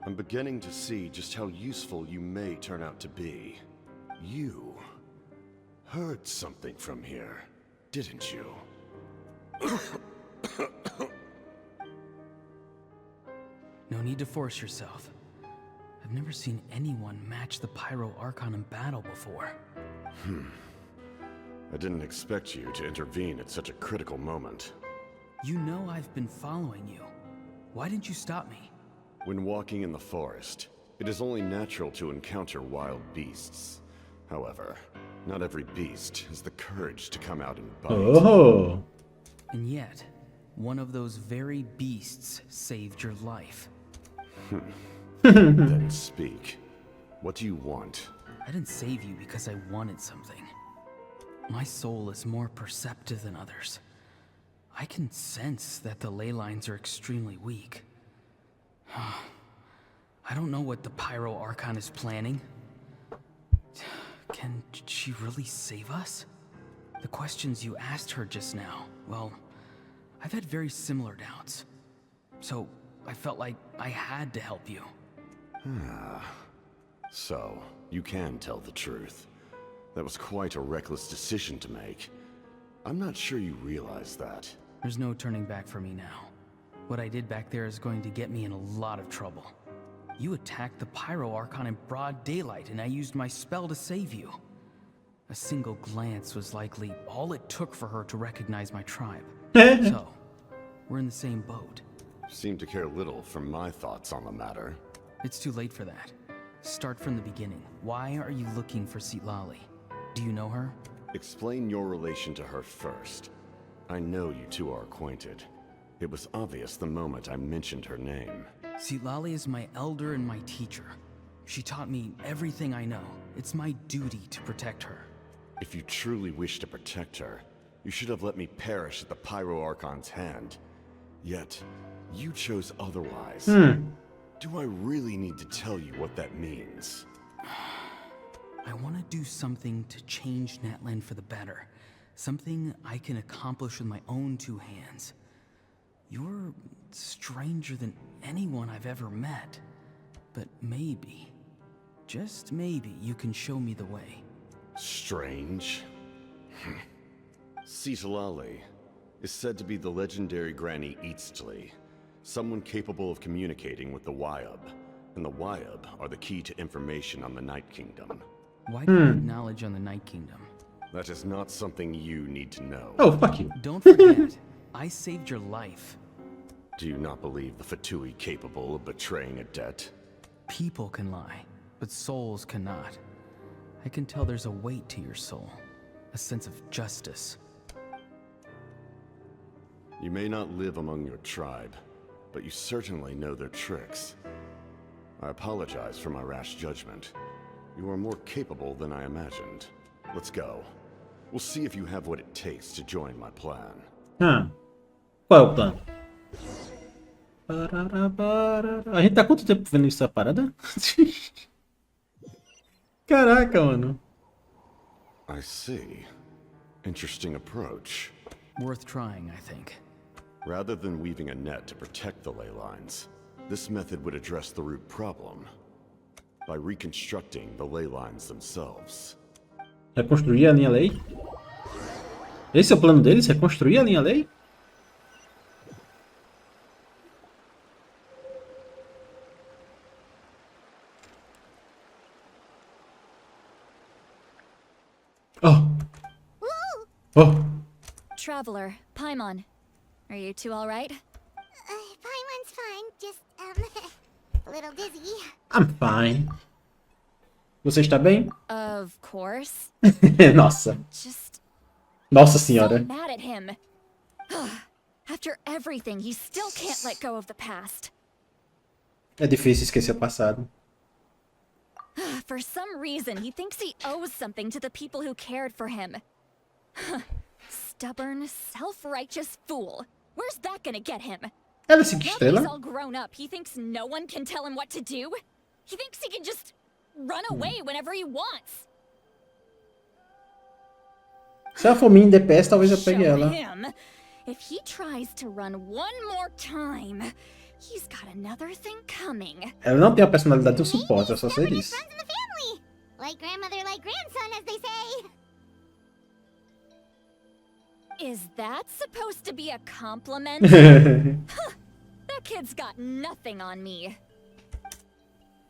I'm beginning to see just how useful you may turn out to be. You heard something from here, didn't you? No need to force yourself. I've never seen anyone match the Pyro Archon in battle before. I didn't expect you to intervene at such a critical moment. You know I've been following you. Why didn't you stop me? When walking in the forest, it is only natural to encounter wild beasts. However, not every beast has the courage to come out and bite. Oh. And yet, one of those very beasts saved your life. Then speak. What do you want? I didn't save you because I wanted something. My soul is more perceptive than others. I can sense that the ley lines are extremely weak. I don't know what the Pyro Archon is planning. Can she really save us? The questions you asked her just now, well, I've had very similar doubts. So, I felt like I had to help you. So, you can tell the truth. That was quite a reckless decision to make. I'm not sure you realize that. There's no turning back for me now. What I did back there is going to get me in a lot of trouble. You attacked the Pyro Archon in broad daylight, and I used my spell to save you. A single glance was likely all it took for her to recognize my tribe. So, we're in the same boat. You seem to care little for my thoughts on the matter. It's too late for that. Start from the beginning. Why are you looking for Citlali? Do you know her? Explain your relation to her first. I know you two are acquainted. It was obvious the moment I mentioned her name. Citlali is my elder and my teacher. She taught me everything I know. It's my duty to protect her. If you truly wish to protect her, you should have let me perish at the Pyro Archon's hand. Yet, you chose otherwise. Do I really need to tell you what that means? I want to do something to change Natlan for the better. Something I can accomplish with my own two hands. You're stranger than anyone I've ever met. But maybe, just maybe, you can show me the way. Strange? Citlali is said to be the legendary Granny Eastly, someone capable of communicating with the Wyub, and the Wyub are the key to information on the Night Kingdom. Why do you need knowledge on the Night Kingdom? That is not something you need to know. Oh, fuck you. Don't forget, I saved your life. Do you not believe the Fatui capable of betraying a debt? People can lie, but souls cannot. I can tell there's a weight to your soul, a sense of justice. You may not live among your tribe, but you certainly know their tricks. I apologize for my rash judgment. You are more capable than I imagined. Let's go. We'll see if you have what it takes to join my plan. Qual é o plano? A gente tá quanto tempo vendo essa parada? Caraca, mano. I see. Interesting approach. Worth trying, I think. Rather than weaving a net to protect the ley lines, this method would address the root problem by reconstructing the ley lines themselves. Reconstruir a linha lei? Esse é o plano deles? Reconstruir a linha lei? Oh! Traveler, Paimon. Are you two alright? Paimon's fine, just, a little dizzy. I'm fine. Você está bem? Of course. Nossa. Just Nossa senhora. so mad at him. After everything, he still can't let go of the past. É difícil esquecer o passado. For some reason, he thinks he owes something to the people who cared for him. Stubborn, self-righteous fool. Where's that gonna get him? Ela é 5 Now that estrelas? he's all grown up, he thinks no one can tell him what to do? He thinks he can just run away whenever he wants. Se ela for mini DPS, talvez eu pegue ela. If he tries to run one more time, he's got another thing coming. Ela não tem a personalidade do suporte, eu só sei disso. Like grandmother, like grandson, as they say. Is that supposed to be a compliment? That kid's got nothing on me.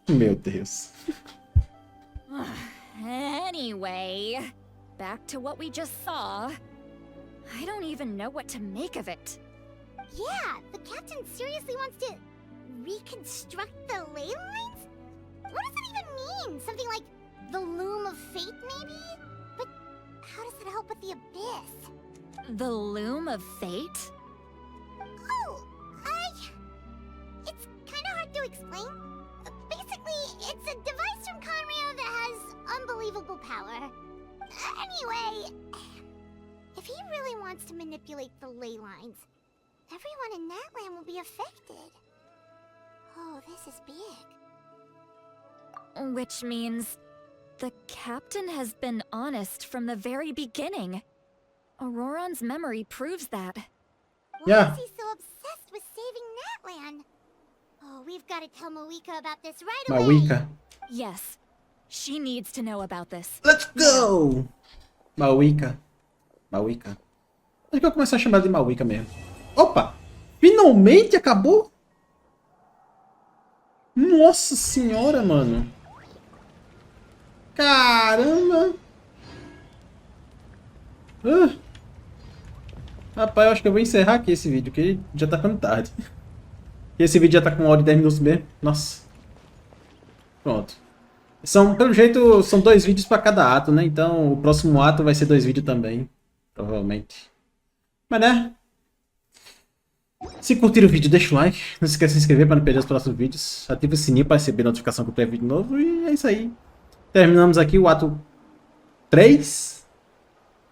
Meu Deus. Anyway, back to what we just saw. I don't even know what to make of it. Yeah, the captain seriously wants to reconstruct the ley lines? What does that even mean? Something like the loom of fate, maybe? But how does that help with the abyss? The loom of fate? Oh, it's kind of hard to explain. Basically, it's a device from Conrio that has unbelievable power. Anyway, if he really wants to manipulate the ley lines, everyone in Natlan will be affected. Oh, this is big. Which means the captain has been honest from the very beginning. Auroron's memory proves that. Why is he so obsessed with saving Natlan? Oh, we've got to tell Mawika about this right away. Mawika. Yes, she needs to know about this. Let's go! Mawika. Mawika. Acho que eu vou começar a chamar de Mawika mesmo. Opa! Finalmente acabou? Nossa senhora, mano. Caramba! Rapaz, eu acho que eu vou encerrar aqui esse vídeo, que já tá ficando tarde. E esse vídeo já tá com 1 hora e 10 minutos mesmo. Nossa. Pronto. Pelo jeito, são 2 vídeos pra cada ato, né? Então, o próximo ato vai ser 2 vídeos também. Provavelmente. Mas, né? Se curtir o vídeo, deixa o like. Não se esqueça de se inscrever para não perder os próximos vídeos. Ativa o sininho para receber notificação que eu tiver vídeo novo. E é isso aí. Terminamos aqui o ato 3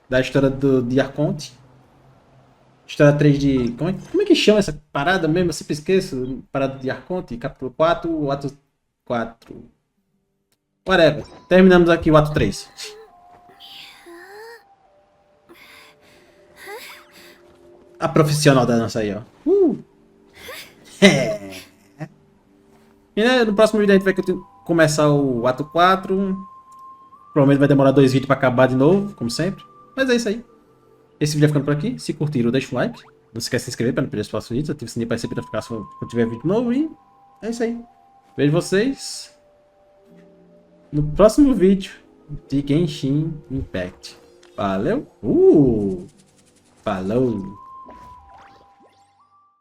da história de Arconte. História 3 de... Como é que chama essa parada mesmo? Eu sempre esqueço. Parada de Arconte. Capítulo 4, o ato 4. Whatever. Terminamos aqui o ato 3. A profissional da dança aí, ó. E né, no próximo vídeo a gente vai começar o ato 4. Provavelmente vai demorar 2 vídeos pra acabar de novo, como sempre. Mas é isso aí. Esse vídeo vai ficando por aqui. Se curtiram, deixa o like. Não se esqueça de se inscrever para não perder os próximos vídeos. Ative o sininho para receber notificação quando tiver vídeo novo. E é isso aí. Vejo vocês no próximo vídeo de Genshin Impact. Valeu! Falou!